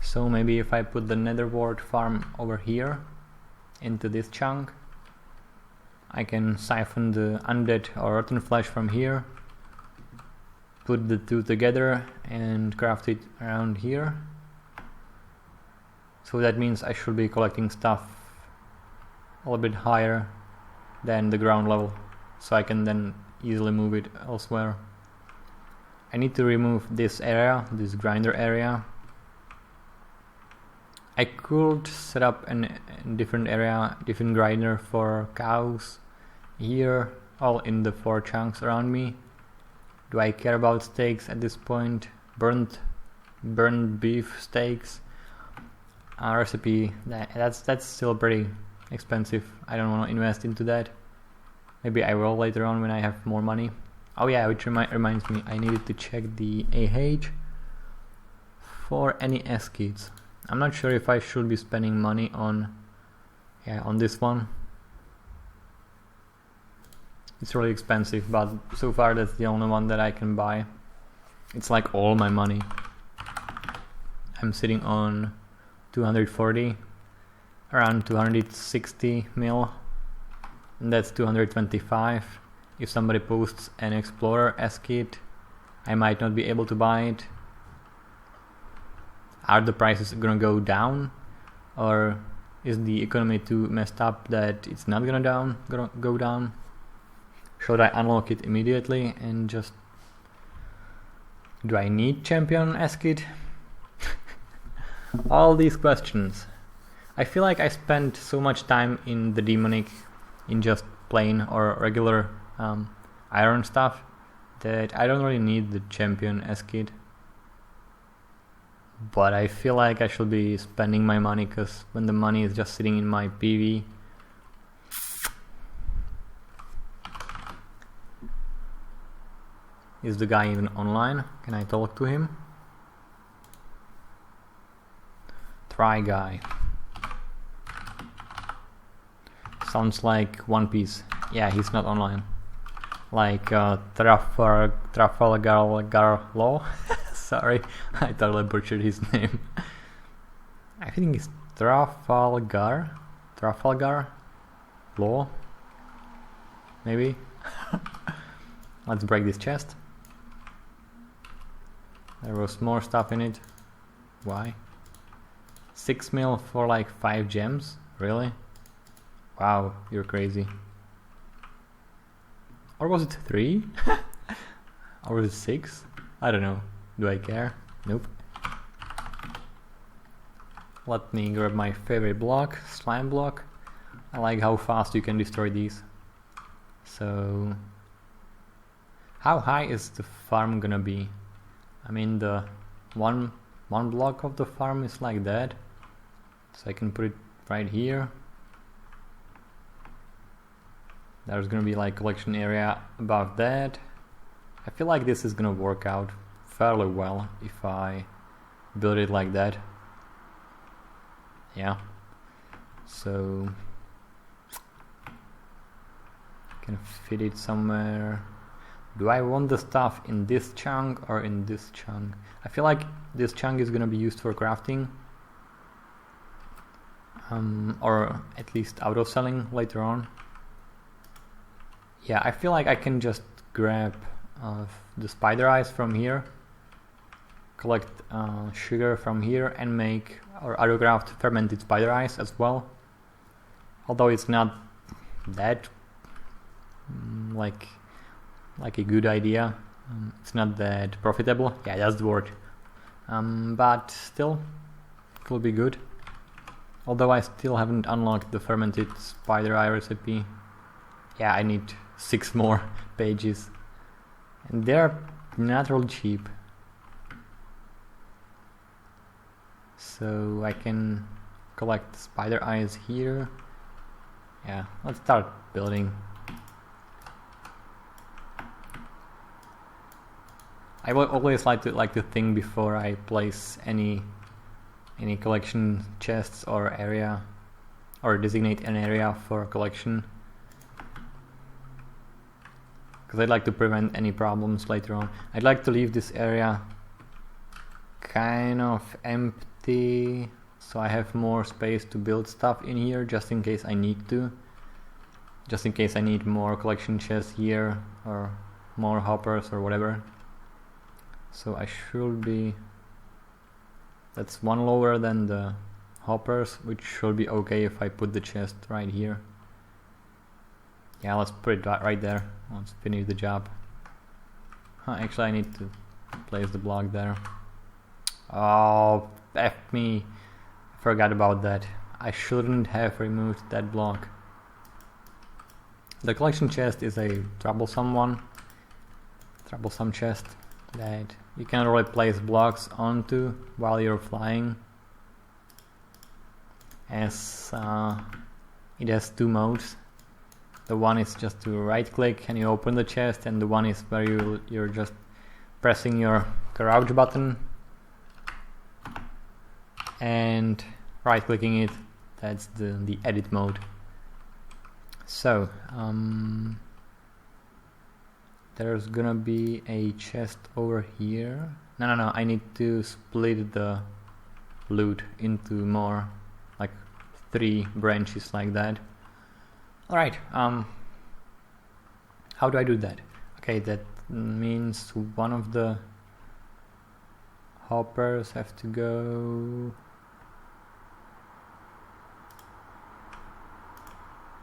So maybe if I put the netherwort farm over here into this chunk, I can siphon the undead or rotten flesh from here, put the two together and craft it around here. So that means I should be collecting stuff a little bit higher than the ground level, so I can then easily move it elsewhere. I need to remove this area, this grinder area. I could set up a different area, different grinder for cows here, all in the 4 chunks around me. Do I care about steaks at this point? burnt beef steaks recipe. That's still pretty expensive. I don't want to invest into that. Maybe I will later on when I have more money. Oh yeah, which reminds me, I needed to check the AH for any skits. I'm not sure if I should be spending money on this one. It's really expensive, but so far that's the only one that I can buy. It's like all my money. I'm sitting on 240, around 260 mil, and that's 225. If somebody posts an Explorer skit, I might not be able to buy it. Are the prices gonna go down, or is the economy too messed up that it's not gonna go down? Should I unlock it immediately and just... Do I need champion skit? All these questions. I feel like I spent so much time in the demonic, in just plain or regular iron stuff, that I don't really need the champion skit. But I feel like I should be spending my money, because when the money is just sitting in my PV, is the guy even online? Can I talk to him? Try guy. Sounds like One Piece. Yeah, he's not online. Like Trafalgar Law. Sorry, I totally butchered his name. I think it's Trafalgar Law. Maybe. Let's break this chest. There was more stuff in it. Why? 6 mil for like 5 gems? Really? Wow, you're crazy. Or was it 3? Or was it 6? I don't know. Do I care? Nope. Let me grab my favorite block, slime block. I like how fast you can destroy these. So... how high is the farm gonna be? I mean, the one block of the farm is like that, so I can put it right here. There's gonna be like collection area above that. I feel like this is gonna work out fairly well if I build it like that. Yeah. So I can fit it somewhere. Do I want the stuff in this chunk or in this chunk? I feel like this chunk is gonna be used for crafting, or at least auto selling later on. Yeah, I feel like I can just grab the spider eyes from here, collect sugar from here, and make or autographed fermented spider eyes as well. Although it's not that like a good idea. It's not that profitable. Yeah, that's the word. But still, it will be good. Although I still haven't unlocked the fermented spider eye recipe. Yeah, I need 6 more pages. And they're not really cheap. So I can collect spider eyes here. Yeah, let's start building. I will always like to think before I place any collection chests or area, or designate an area for collection, because I'd like to prevent any problems later on. I'd like to leave this area kind of empty, so I have more space to build stuff in here, just in case I need to. Just in case I need more collection chests here, or more hoppers or whatever. So I should be... that's one lower than the hoppers, which should be okay if I put the chest right here. Yeah, let's put it right there. Let's finish the job. Actually, I need to place the block there. Oh, F me. I forgot about that. I shouldn't have removed that block. The collection chest is a troublesome chest that you can really place blocks onto while you're flying, as it has two modes. The one is just to right click and you open the chest, and the one is where you're just pressing your crouch button and right clicking it. That's the edit mode. So there's gonna be a chest over here. No, I need to split the loot into more, like 3 branches like that. Alright, how do I do that? Okay, that means one of the hoppers have to go...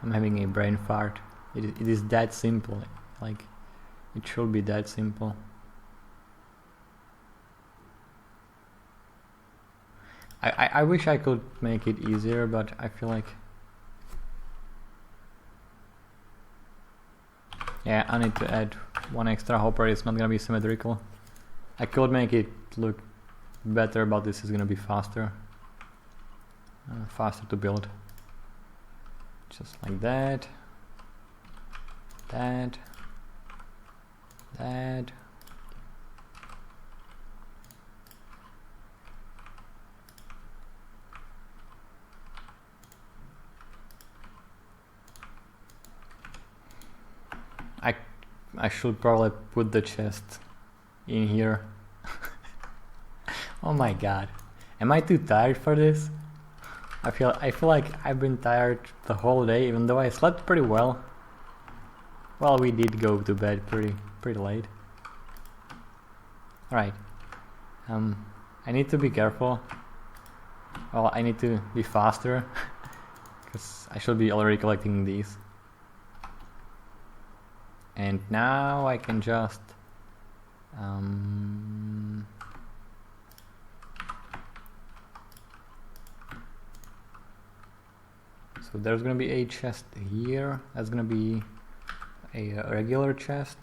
I'm having a brain fart. It is that simple, like it should be that simple. I wish I could make it easier, but I feel like, yeah, I need to add one extra hopper. It's not gonna be symmetrical. I could make it look better, but this is gonna be faster to build. Just like that, that. I should probably put the chest in here. Oh my god, am I too tired for this? I feel like I've been tired the whole day, even though I slept pretty well. Well, we did go to bed pretty late. Alright. I need to be careful. Well, I need to be faster, because I should be already collecting these. And now I can just so there's gonna be a chest here. That's gonna be a regular chest.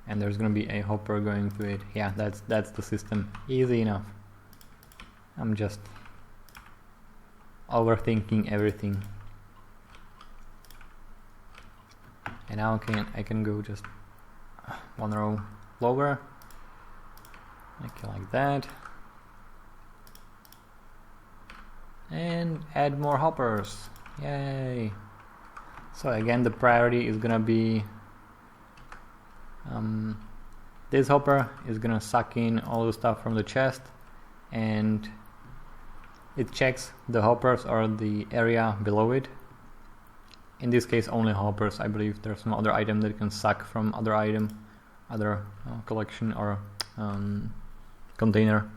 And there's gonna be a hopper going to it. Yeah, that's the system. Easy enough. I'm just overthinking everything. And now I can go just one row lower. Like that. And add more hoppers. Yay! So again, the priority is gonna be this hopper is gonna suck in all the stuff from the chest, and it checks the hoppers or the area below it. In this case, only hoppers. I believe there's some other item that can suck from other item, other collection or container.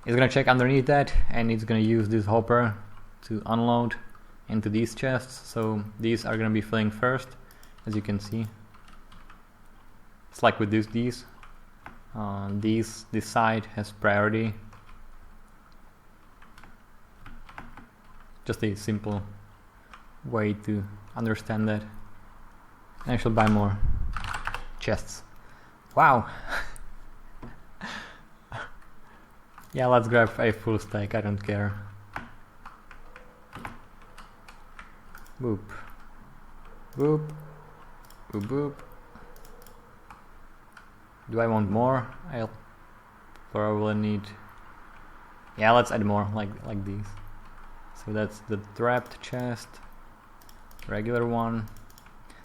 It's gonna check underneath that, and it's gonna use this hopper to unload into these chests. So these are gonna be filling first, as you can see. It's like with these. This side has priority. Just a simple way to understand that. And I should buy more chests. Wow. Yeah, let's grab a full stack, I don't care. Boop. Boop. Boop boop. Do I want more? I'll probably need... Yeah, let's add more, like these. So that's the trapped chest. Regular one.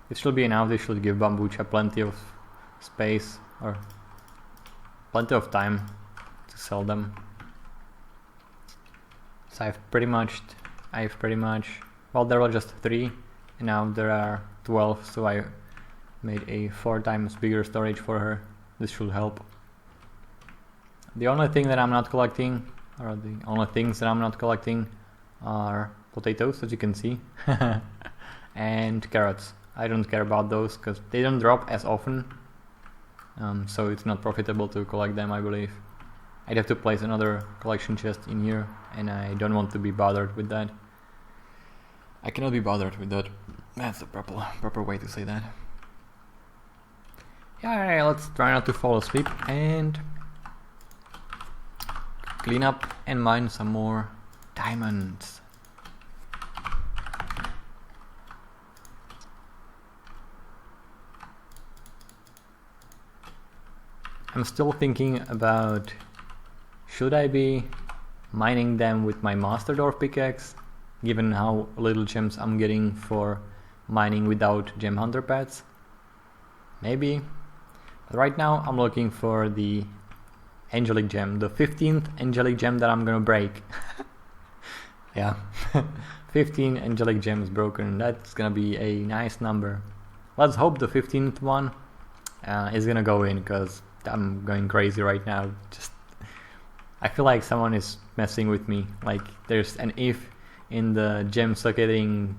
It should be enough. This should give Bambucha plenty of space, or plenty of time to sell them. So I've pretty much, well, there were just 3 and now there are 12, so I made a 4 times bigger storage for her. This should help. The only thing that I'm not collecting, or the only things that I'm not collecting, are potatoes, as you can see, and carrots. I don't care about those because they don't drop as often, so it's not profitable to collect them, I believe. I'd have to place another collection chest in here, and I don't want to be bothered with that. I cannot be bothered with that. That's the proper way to say that. Yeah, let's try not to fall asleep and clean up and mine some more diamonds. I'm still thinking about, should I be mining them with my Master Dwarf pickaxe, given how little gems I'm getting for mining without gem hunter pads? Maybe. But right now I'm looking for the angelic gem, the 15th angelic gem that I'm gonna break. Yeah, 15 angelic gems broken, that's gonna be a nice number. Let's hope the 15th one is gonna go in, because I'm going crazy right now. Just I feel like someone is messing with me, like there's an if in the gem socketing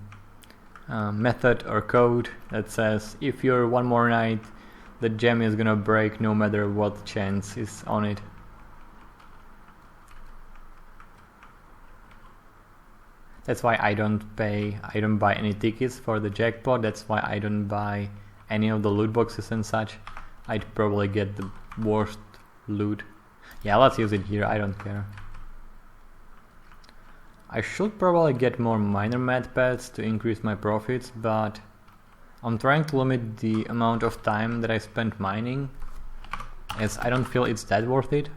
method or code that says if you're one more night, the gem is gonna break no matter what chance is on it. That's why I don't buy any tickets for the jackpot. That's why I don't buy any of the loot boxes and such. I'd probably get the worst loot. Yeah, let's use it here, I don't care. I should probably get more miner mat pads to increase my profits, but I'm trying to limit the amount of time that I spend mining, as I don't feel it's that worth it.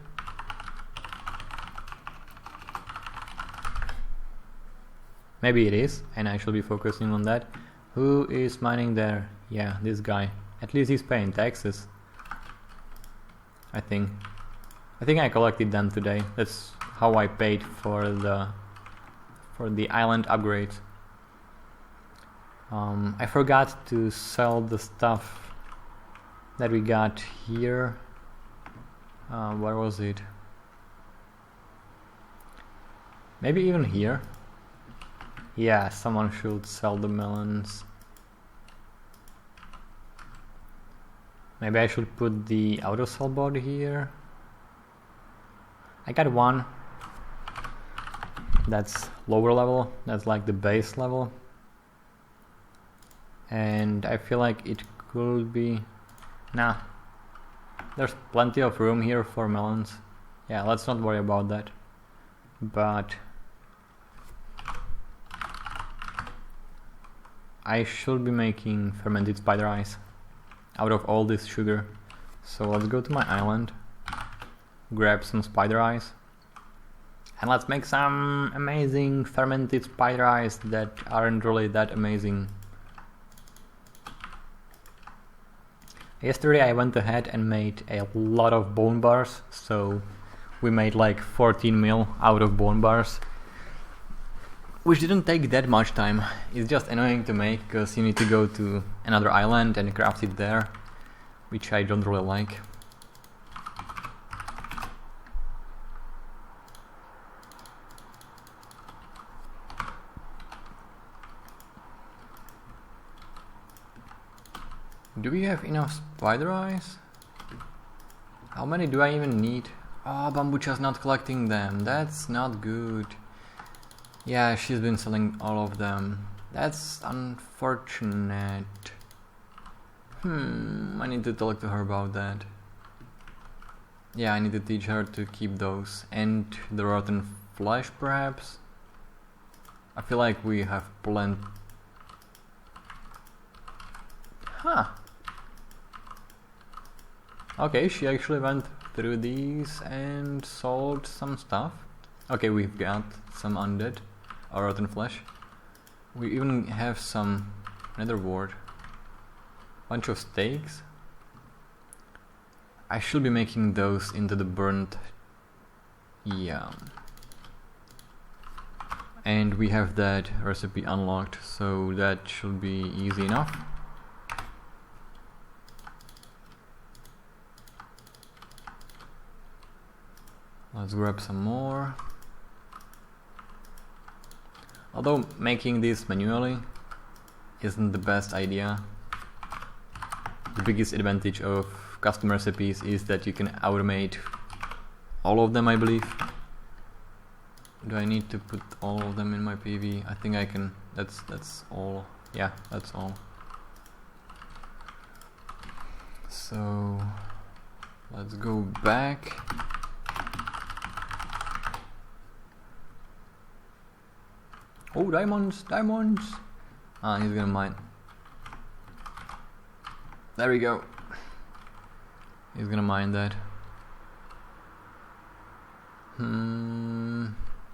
Maybe it is, and I should be focusing on that. Who is mining there? Yeah, this guy. At least he's paying taxes. I think I collected them today. That's how I paid for the island upgrades. I forgot to sell the stuff that we got here. Where was it? Maybe even here. Yeah, someone should sell the melons. Maybe I should put the auto sell board here. I got one that's lower level, that's like the base level, and I feel like it could be, nah, there's plenty of room here for melons. Yeah, let's not worry about that. But I should be making fermented spider eyes out of all this sugar. So let's go to my island, grab some spider eyes, and let's make some amazing fermented spider eyes that aren't really that amazing. Yesterday I went ahead and made a lot of bone bars, so we made like 14 mil out of bone bars, which didn't take that much time. It's just annoying to make because you need to go to another island and craft it there, which I don't really like. Do we have enough spider eyes? How many do I even need? Oh, Bambucha's not collecting them. That's not good. Yeah, she's been selling all of them. That's unfortunate. I need to talk to her about that. Yeah, I need to teach her to keep those. And the rotten flesh, perhaps? I feel like we have plenty. Huh. Okay, she actually went through these and sold some stuff. Okay, we've got some undead or rotten flesh. We even have some nether wart. Bunch of steaks. I should be making those into the burnt. Yeah. And we have that recipe unlocked, so that should be easy enough. Let's grab some more. Although making this manually isn't the best idea. The biggest advantage of custom recipes is that you can automate all of them, I believe. Do I need to put all of them in my PV? I think I can. That's all. Yeah, that's all. So let's go back. Oh, diamonds, diamonds! Ah, he's gonna mine. There we go. He's gonna mine that.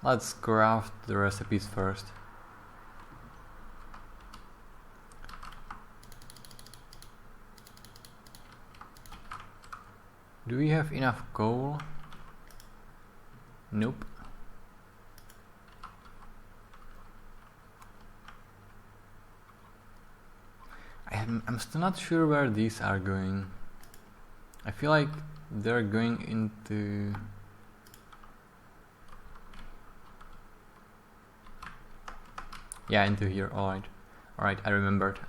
Let's craft the recipes first. Do we have enough coal? Nope. I'm still not sure where these are going. I feel like they're going into... Yeah, into here. Alright. Alright, I remembered.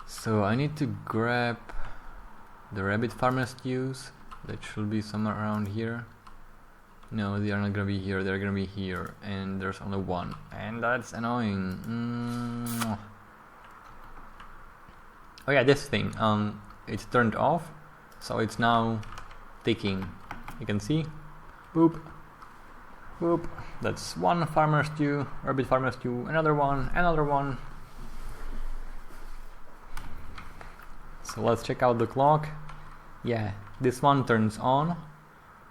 So I need to grab the rabbit farmer stews. That should be somewhere around here. No, they are not gonna be here, they're gonna be here. And there's only one. And that's annoying. Oh yeah, this thing. It's turned off. So it's now ticking. You can see. Boop. Boop. That's one farmer stew, rabbit farmer stew, another one, another one. So let's check out the clock. Yeah, this one turns on.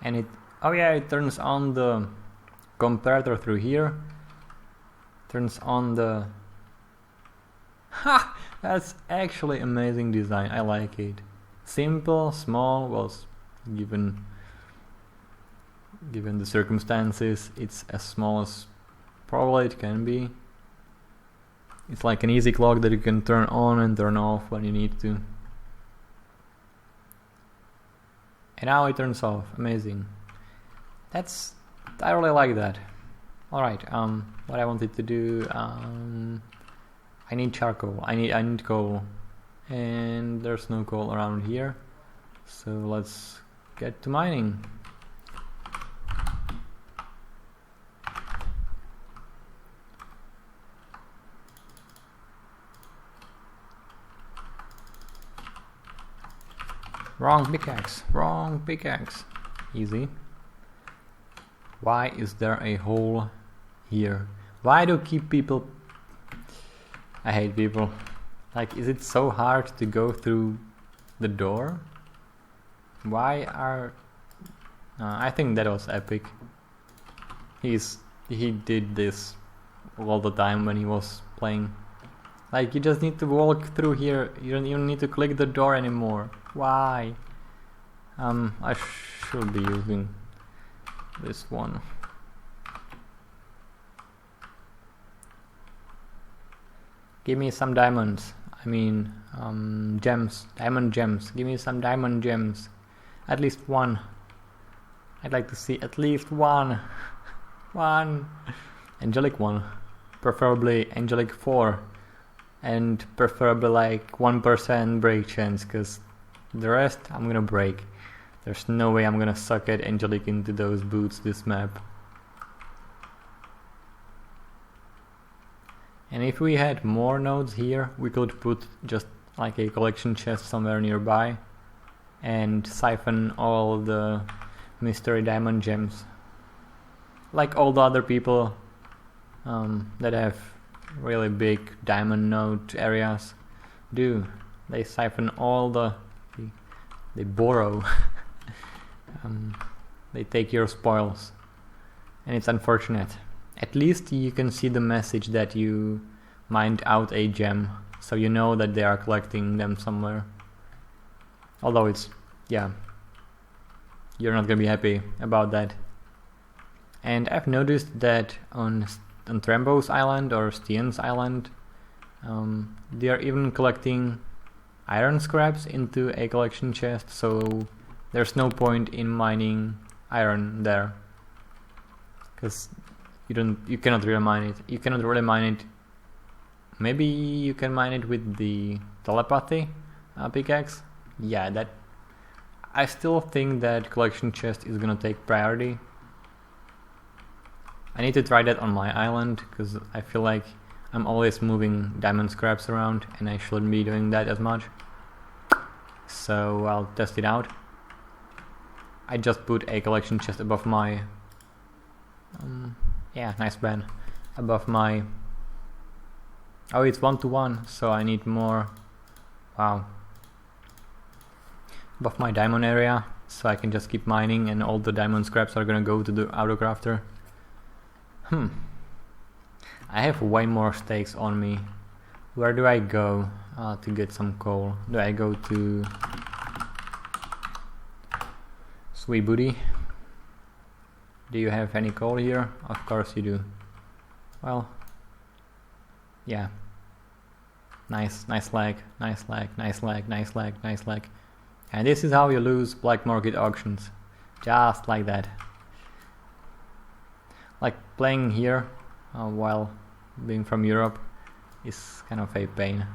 And it... Oh yeah, it turns on the comparator through here. Turns on the... Ha! That's actually amazing design, I like it. Simple, small, well, given the circumstances, it's as small as probably it can be. It's like an easy clock that you can turn on and turn off when you need to. And now it turns off, amazing. I really like that. Alright, what I wanted to do, I need charcoal, I need coal, and there's no coal around here, so let's get to mining. Wrong pickaxe, wrong pickaxe. Easy. Why is there a hole here? Why do keep people... I hate people. Like, is it so hard to go through the door? Why are... I think that was epic. He did this all the time when he was playing. Like, you just need to walk through here. You don't even need to click the door anymore. Why? I should be using this one. Give me some diamonds. I mean, gems. Diamond gems. Give me some diamond gems. At least one. I'd like to see at least one. One. Angelic one. Preferably angelic 4. And preferably like 1% break chance, because the rest I'm gonna break. There's no way I'm gonna suck at angelic into those boots this map. And if we had more nodes here, we could put just like a collection chest somewhere nearby and siphon all the mystery diamond gems. Like all the other people that have really big diamond node areas do. They siphon all they borrow. They take your spoils, and it's unfortunate. At least you can see the message that you mined out a gem, so you know that they are collecting them somewhere. Although it's, yeah, you're not gonna be happy about that. And I've noticed that on Trambo's island or Stian's island, they are even collecting iron scraps into a collection chest, so there's no point in mining iron there, because you cannot really mine it. You cannot really mine it. Maybe you can mine it with the telepathy pickaxe. Yeah, that I still think that collection chest is gonna take priority. I need to try that on my island, because I feel like I'm always moving diamond scraps around and I shouldn't be doing that as much. So I'll test it out. I just put a collection chest above my yeah, nice band. Above my... Oh, it's 1-to-1, so I need more. Wow. Above my diamond area, so I can just keep mining and all the diamond scraps are gonna go to the autocrafter. I have way more stakes on me. Where do I go to get some coal? Do I go to Sweet Booty? Do you have any coal here? Of course you do. Well, yeah. Nice lag, nice lag, nice lag, nice lag, nice lag. And this is how you lose black market auctions. Just like that. Like playing here while being from Europe is kind of a pain.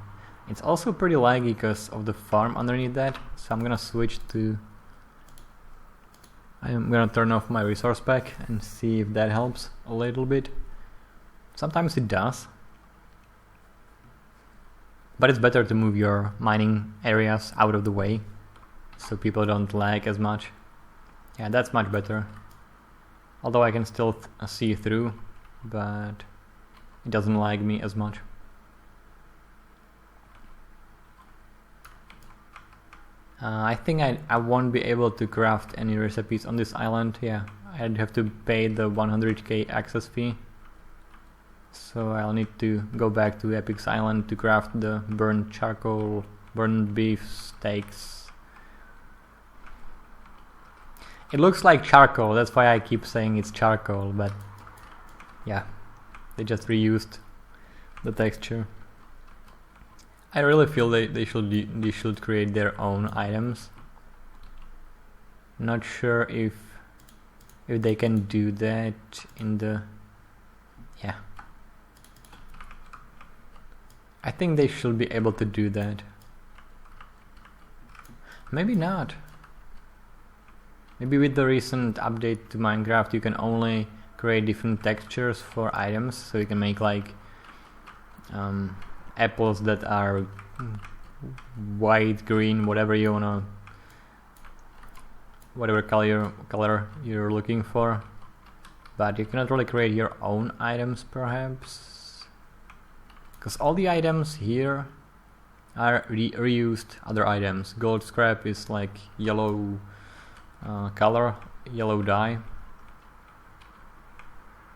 It's also pretty laggy because of the farm underneath that. So I'm gonna switch to... I'm gonna turn off my resource pack and see if that helps a little bit. Sometimes it does. But it's better to move your mining areas out of the way so people don't lag as much. Yeah, that's much better. Although I can still see through, but it doesn't lag me as much. I think I won't be able to craft any recipes on this island. Yeah, I'd have to pay the 100k access fee. So I'll need to go back to Epic's island to craft the burnt charcoal, burnt beef steaks. It looks like charcoal, that's why I keep saying it's charcoal, but yeah, they just reused the texture. I really feel they should create their own items. Not sure if they can do that in the... yeah. I think they should be able to do that. Maybe not. Maybe with the recent update to Minecraft you can only create different textures for items, so you can make like apples that are white, green, whatever you wanna, whatever color you're looking for. But you cannot really create your own items, perhaps, because all the items here are reused other items. Gold scrap is like yellow color, yellow dye.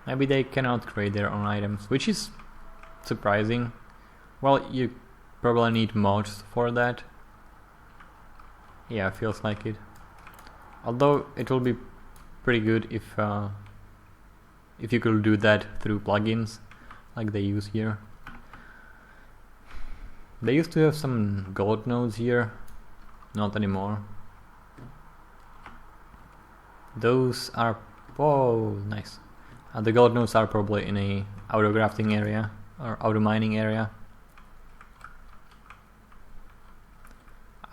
Maybe they cannot create their own items, which is surprising. Well, you probably need mods for that. Yeah, feels like it. Although it will be pretty good if you could do that through plugins like they use here. They used to have some gold nodes here, not anymore. Those are... whoa, nice. The gold nodes are probably in a auto crafting area or auto mining area.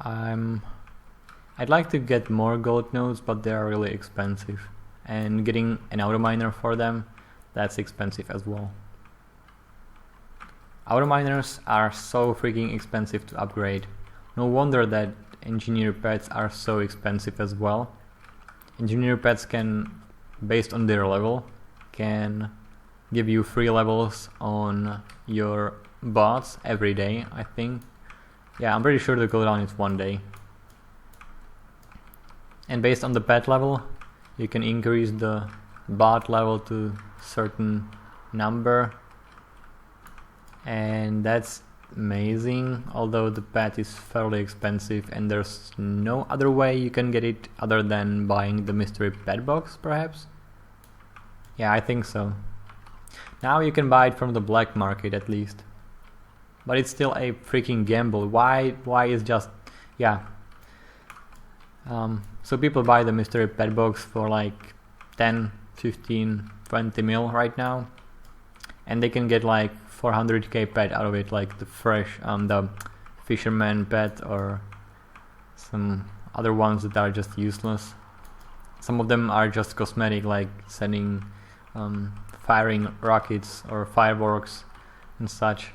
I'd like to get more gold nodes, but they are really expensive, and getting an auto miner for them, that's expensive as well. Auto miners are so freaking expensive to upgrade. No wonder that engineer pets are so expensive as well. Engineer pets can, based on their level, can give you free levels on your bots every day, I think. Yeah, I'm pretty sure the cooldown is 1 day. And based on the pet level, you can increase the bot level to certain number. And that's amazing, although the pet is fairly expensive and there's no other way you can get it other than buying the mystery pet box, perhaps? Yeah, I think so. Now you can buy it from the black market at least. But it's still a freaking gamble. Why is just... yeah. So people buy the mystery pet box for like 10, 15, 20 mil right now. And they can get like 400k pet out of it, like the fresh, the fisherman pet or some other ones that are just useless. Some of them are just cosmetic, like sending firing rockets or fireworks and such,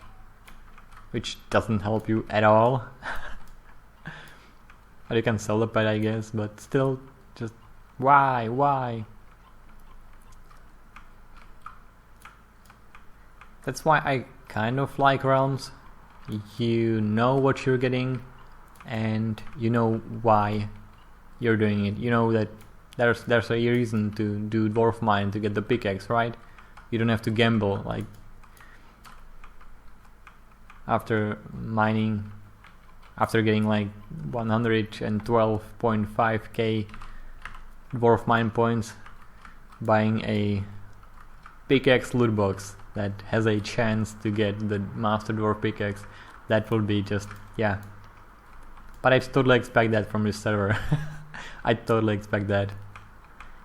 which doesn't help you at all. But you can sell the pet, I guess, but still, just why? That's why I kind of like realms. You know what you're getting, and you know why you're doing it. You know that there's a reason to do dwarf mine to get the pickaxe, right? You don't have to gamble like after mining, after getting like 112.5k dwarf mine points, buying a pickaxe loot box that has a chance to get the master dwarf pickaxe. That will be just, yeah. But I totally expect that from this server. I totally expect that.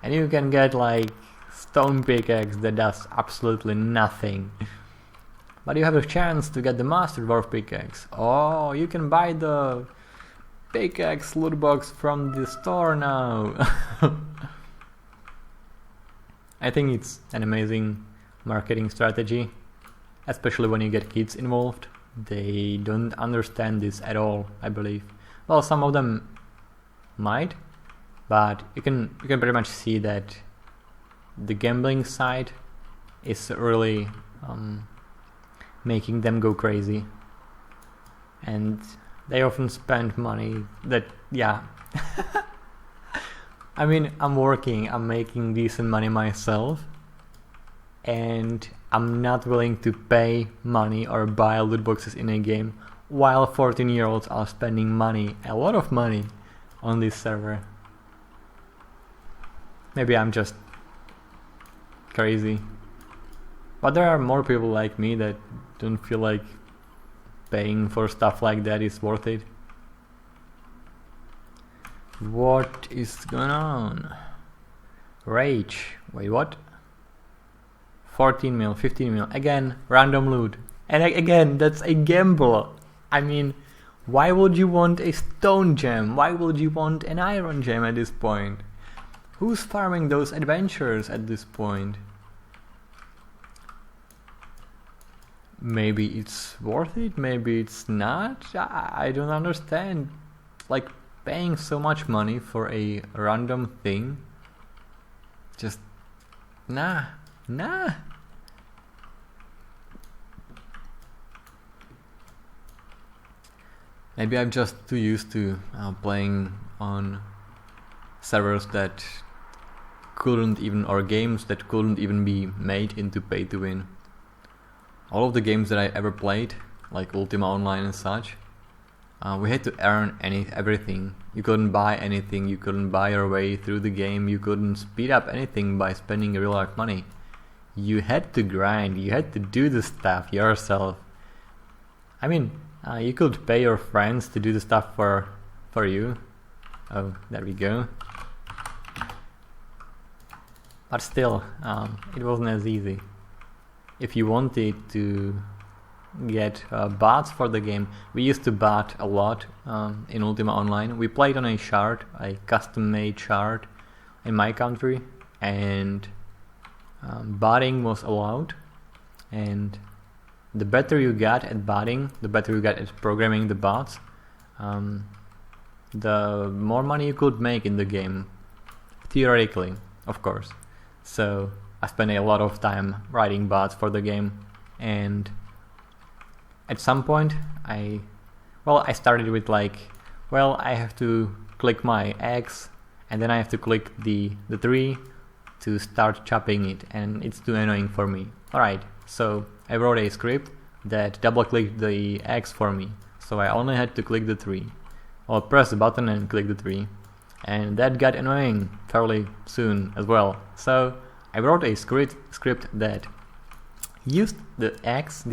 And you can get like stone pickaxe that does absolutely nothing. But you have a chance to get the master dwarf pickaxe. Oh, you can buy the pickaxe loot box from the store now. I think it's an amazing marketing strategy, especially when you get kids involved. They don't understand this at all, I believe. Well, some of them might, but you can pretty much see that the gambling side is really making them go crazy, and they often spend money that, yeah. I mean, I'm working, I'm making decent money myself, and I'm not willing to pay money or buy loot boxes in a game while 14-year-olds are spending money, a lot of money, on this server. Maybe I'm just crazy, but there are more people like me that don't feel like paying for stuff like that is worth it. What is going on? Rage. Wait, what? 14 mil, 15 mil. Again, random loot. And again, that's a gamble. I mean, why would you want a stone gem? Why would you want an iron gem at this point? Who's farming those adventures at this point? Maybe it's worth it, maybe it's not. I don't understand. Like, paying so much money for a random thing. Just, nah. Maybe I'm just too used to playing on servers that couldn't even, or games that couldn't even be made into pay to win. All of the games that I ever played, like Ultima Online and such, we had to earn everything. You couldn't buy anything, you couldn't buy your way through the game, you couldn't speed up anything by spending real life money. You had to grind, you had to do the stuff yourself. I mean, you could pay your friends to do the stuff for you. Oh, there we go. But still, it wasn't as easy. If you wanted to get bots for the game, we used to bot a lot in Ultima Online. We played on a shard, a custom-made shard in my country, and botting was allowed. And the better you got at botting, the better you got at programming the bots, the more money you could make in the game, theoretically, of course. So I spent a lot of time writing bots for the game, and at some point I started with like, well, I have to click my X and then I have to click the tree to start chopping it, and it's too annoying for me. Alright, so I wrote a script that double clicked the X for me, so I only had to click the tree, or press the button and click the tree, and that got annoying fairly soon as well. So I wrote a script that used the X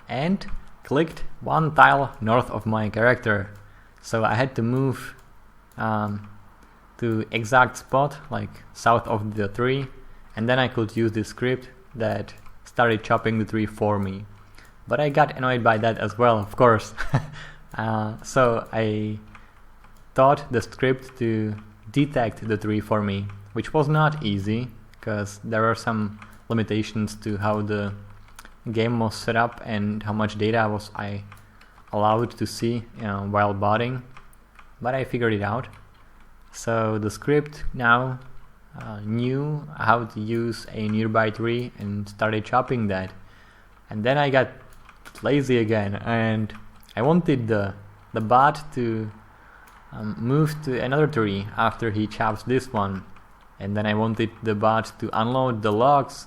and clicked one tile north of my character. So I had to move to exact spot, like south of the tree, and then I could use this script that started chopping the tree for me. But I got annoyed by that as well, of course. So I taught the script to detect the tree for me, which was not easy, because there are some limitations to how the game was set up and how much data was I allowed to see while botting, but I figured it out. So the script now knew how to use a nearby tree and started chopping that. And then I got lazy again, and I wanted the bot to move to another tree after he chops this one, and then I wanted the bot to unload the logs,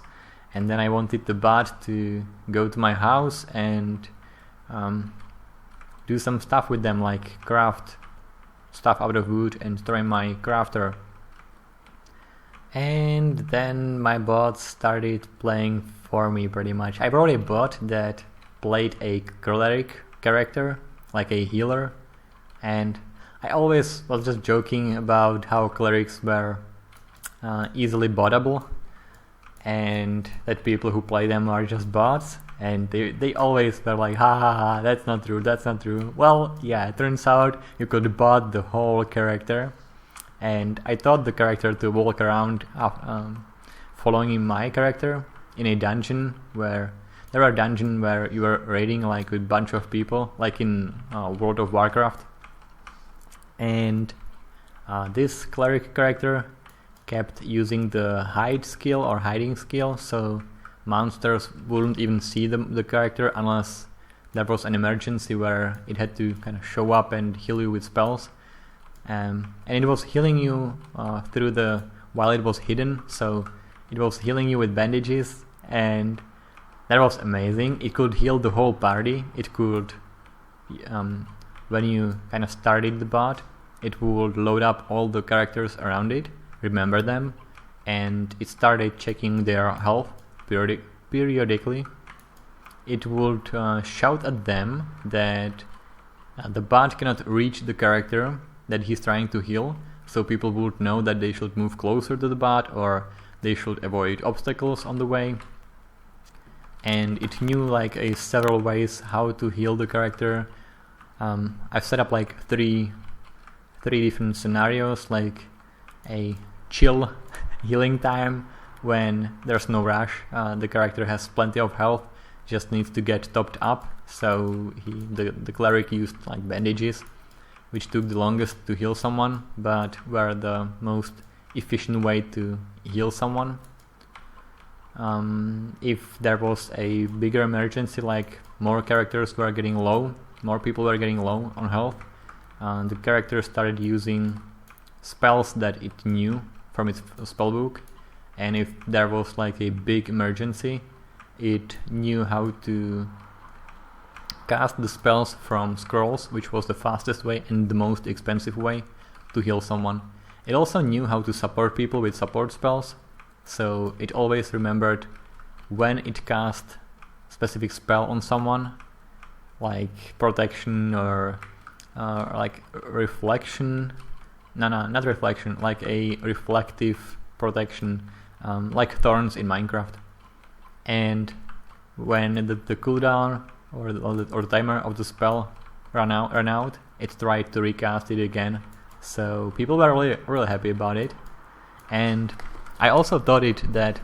and then I wanted the bot to go to my house and do some stuff with them, like craft stuff out of wood and store in my crafter. And then my bot started playing for me pretty much. I brought a bot that played a cleric character, like a healer, and I always was just joking about how clerics were easily bottable, and that people who play them are just bots, and they always were like, ha ha ha, that's not true, that's not true. Well, yeah, it turns out you could bot the whole character, and I taught the character to walk around following my character in a dungeon where there are dungeons where you are raiding like with a bunch of people, like in World of Warcraft. And this cleric character kept using the hide skill or hiding skill, so monsters wouldn't even see the character unless there was an emergency where it had to kind of show up and heal you with spells. And it was healing you while it was hidden, so it was healing you with bandages, and that was amazing. It could heal the whole party. It could, when you kind of started the bot, it would load up all the characters around it, remember them, and it started checking their health periodically. It would shout at them that the bot cannot reach the character that he's trying to heal, so people would know that they should move closer to the bot or they should avoid obstacles on the way. And it knew like several ways how to heal the character. I've set up like three different scenarios, like a chill healing time when there's no rush. The character has plenty of health, just needs to get topped up. So the cleric used like bandages, which took the longest to heal someone, but were the most efficient way to heal someone. If there was a bigger emergency, like more characters were getting low, more people were getting low on health, the character started using spells that it knew from its spellbook, and if there was like a big emergency, it knew how to cast the spells from scrolls, which was the fastest way and the most expensive way to heal someone. It also knew how to support people with support spells, so it always remembered when it cast specific spell on someone, like protection or like reflection. No, not reflection, like a reflective protection, like thorns in Minecraft. And when the cooldown or the timer of the spell ran out, it tried to recast it again. So people were really happy about it. And I also taught it that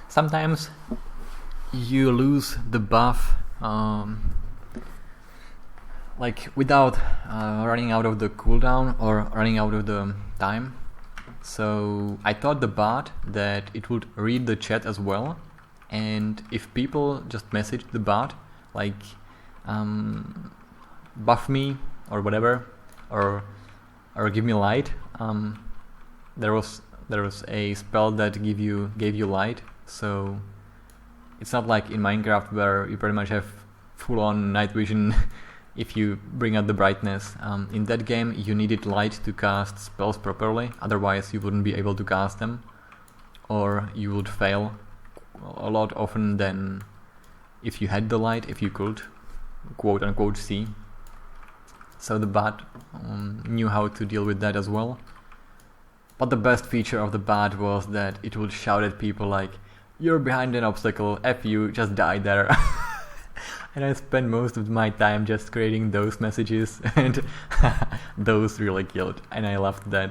sometimes you lose the buff like without running out of the cooldown or running out of the time. So I taught the bot that it would read the chat as well, and if people just message the bot like buff me or whatever, or give me light, there was a spell that gave you light. So it's not like in Minecraft where you pretty much have full on night vision if you bring out the brightness. In that game you needed light to cast spells properly, otherwise you wouldn't be able to cast them, or you would fail a lot often than if you had the light, if you could quote unquote see. So the bot knew how to deal with that as well. But the best feature of the bot was that it would shout at people like, "You're behind an obstacle, F you, just die there." And I spent most of my time just creating those messages, and those really killed. And I loved that.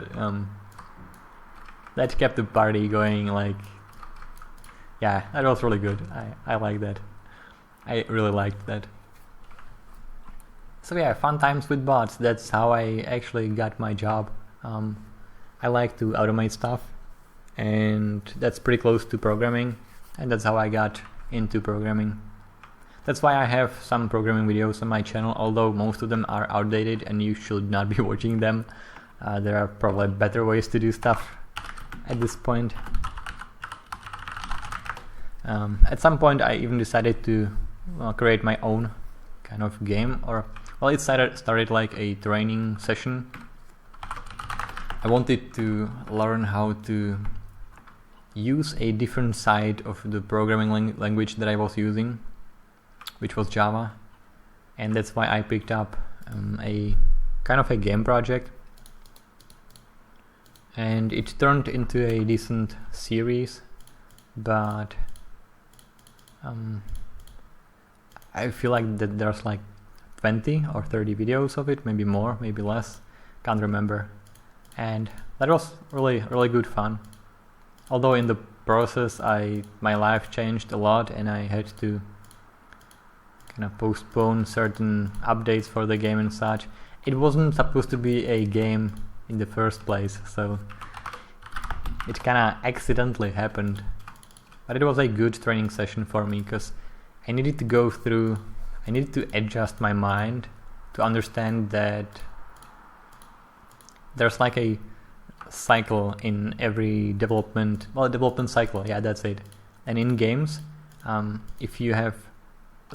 That kept the party going. Like, Yeah, that was really good. I like that. I really liked that. So yeah, fun times with bots. That's how I actually got my job. I like to automate stuff, and that's pretty close to programming, and that's how I got into programming. That's why I have some programming videos on my channel, although most of them are outdated and you should not be watching them. There are probably better ways to do stuff at this point. At some point I even decided to create my own kind of game, or well, it started like a training session. I wanted to learn how to use a different side of the programming language that I was using, which was Java, and that's why I picked up a kind of a game project, and it turned into a decent series, but I feel like that there's like 20 or 30 videos of it, maybe more, maybe less, can't remember, and that was really good fun. Although in the process my life changed a lot and I had to kind of postpone certain updates for the game and such. It wasn't supposed to be a game in the first place, so it kind of accidentally happened. But it was a good training session for me, because I needed to adjust my mind to understand that there's like a cycle in every development cycle, yeah, that's it. And in games, if you have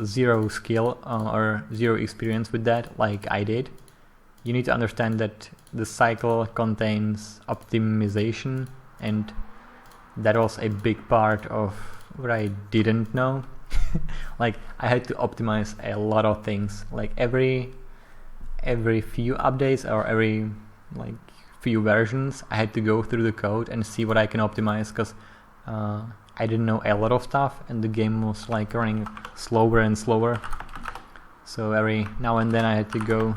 zero skill or zero experience with that, like I did, you need to understand that the cycle contains optimization, and that was a big part of what I didn't know. Like I had to optimize a lot of things, like every few updates or every like few versions I had to go through the code and see what I can optimize, because I didn't know a lot of stuff and the game was like running slower and slower. So every now and then I had to go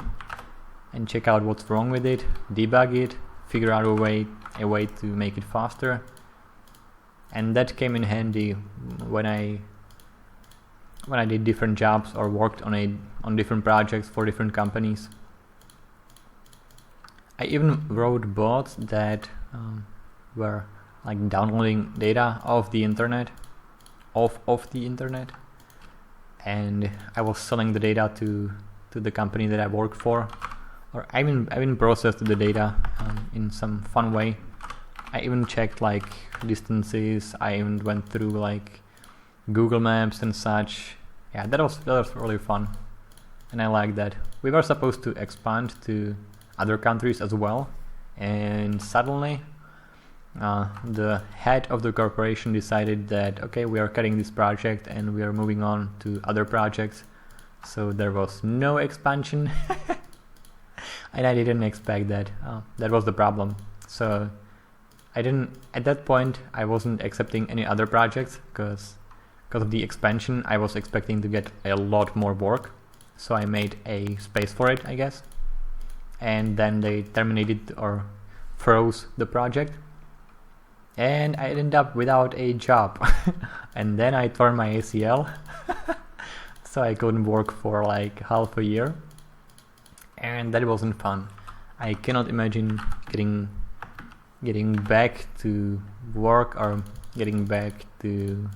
and check out what's wrong with it, debug it, figure out a way to make it faster. And that came in handy when I did different jobs or worked on different projects for different companies. I even wrote bots that were like downloading data off the internet, and I was selling the data to the company that I worked for, or I even processed the data in some fun way. I even checked like distances. I even went through like Google Maps and such. Yeah, that was really fun, and I like that. We were supposed to expand to other countries as well, and suddenly the head of the corporation decided that okay, we are cutting this project and we are moving on to other projects, so there was no expansion. And I didn't expect that. That was the problem. So at that point I wasn't accepting any other projects, because of the expansion I was expecting to get a lot more work, so I made a space for it, I guess. And then they terminated or froze the project, and I ended up without a job. And then I tore my ACL, so I couldn't work for like half a year, and that wasn't fun. I cannot imagine getting back to work, or getting back to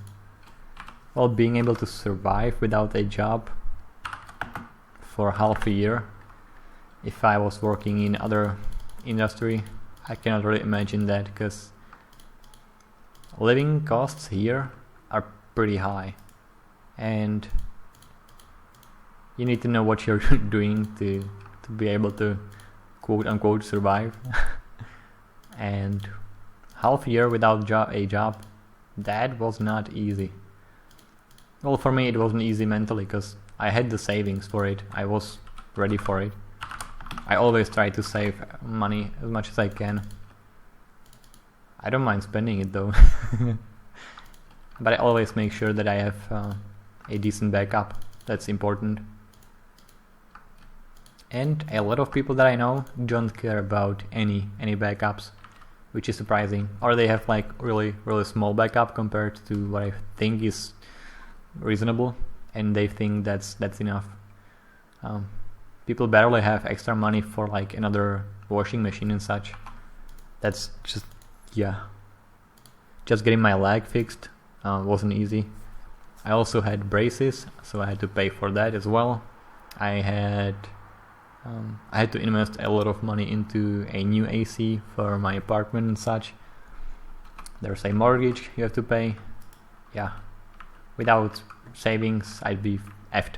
being able to survive without a job for half a year. If I was working in other industry, I cannot really imagine that, because living costs here are pretty high, and you need to know what you're doing to be able to quote unquote survive. And half a year without a job, that was not easy. Well, for me it wasn't easy mentally, because I had the savings for it. I was ready for it. I always try to save money as much as I can. I don't mind spending it though. But I always make sure that I have a decent backup. That's important. And a lot of people that I know don't care about any backups, which is surprising. Or they have like really small backup compared to what I think is reasonable, and they think that's enough. People barely have extra money for like another washing machine and such. That's just, yeah. Just getting my leg fixed wasn't easy. I also had braces, so I had to pay for that as well. I had to invest a lot of money into a new AC for my apartment and such. There's a mortgage you have to pay. Yeah, without savings I'd be effed.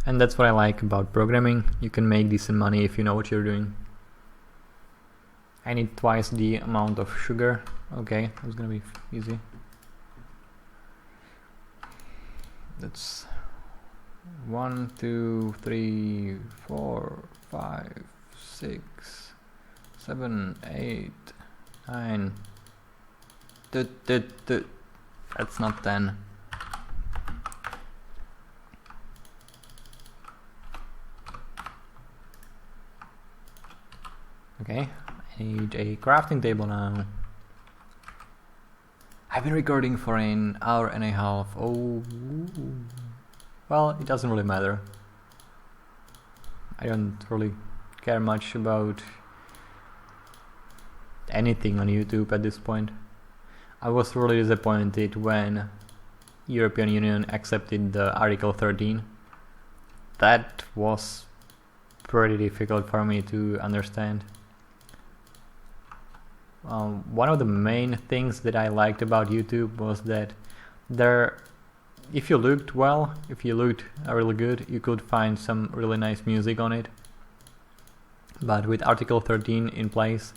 And that's what I like about programming. You can make decent money if you know what you're doing. I need twice the amount of sugar. Okay, that's gonna be easy. That's 1, 2, 3, 4, 5, 6, 7, 8, 9. That's not 10. Okay, I need a crafting table now. I've been recording for an hour and a half. Oh, well, it doesn't really matter. I don't really care much about anything on YouTube at this point. I was really disappointed when European Union accepted the Article 13. That was pretty difficult for me to understand. One of the main things that I liked about YouTube was that if you looked really good, you could find some really nice music on it. But with Article 13 in place,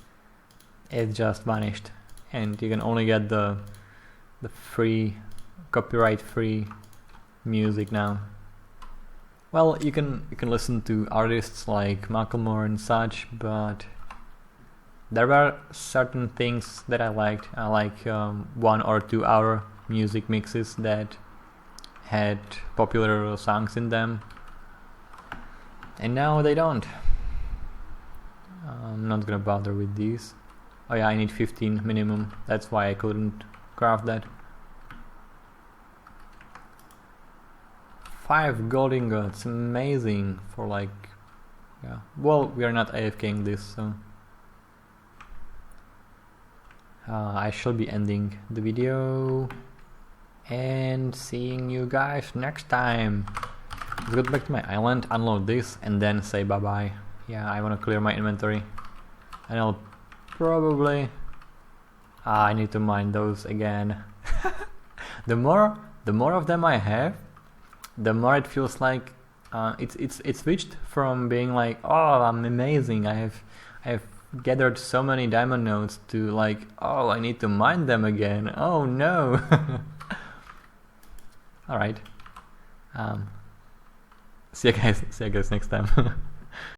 it just vanished, and you can only get the free, copyright-free music now. Well, you can listen to artists like Macklemore and such, but there were certain things that I liked. I like 1 or 2 hour music mixes that had popular songs in them, and now they don't. I'm not gonna bother with these. Oh yeah, I need 15 minimum. That's why I couldn't craft that. 5 gold ingots, amazing for like, yeah. Well, we are not AFKing this, so I shall be ending the video and seeing you guys next time. Let's go back to my island, unload this, and then say bye bye. Yeah, I want to clear my inventory, and I'll probably I need to mine those again. the more of them I have, the more it feels like it's switched from being like, oh, I'm amazing, I have gathered so many diamond nodes, to like, oh, I need to mine them again. Oh no. All right. See you guys next time.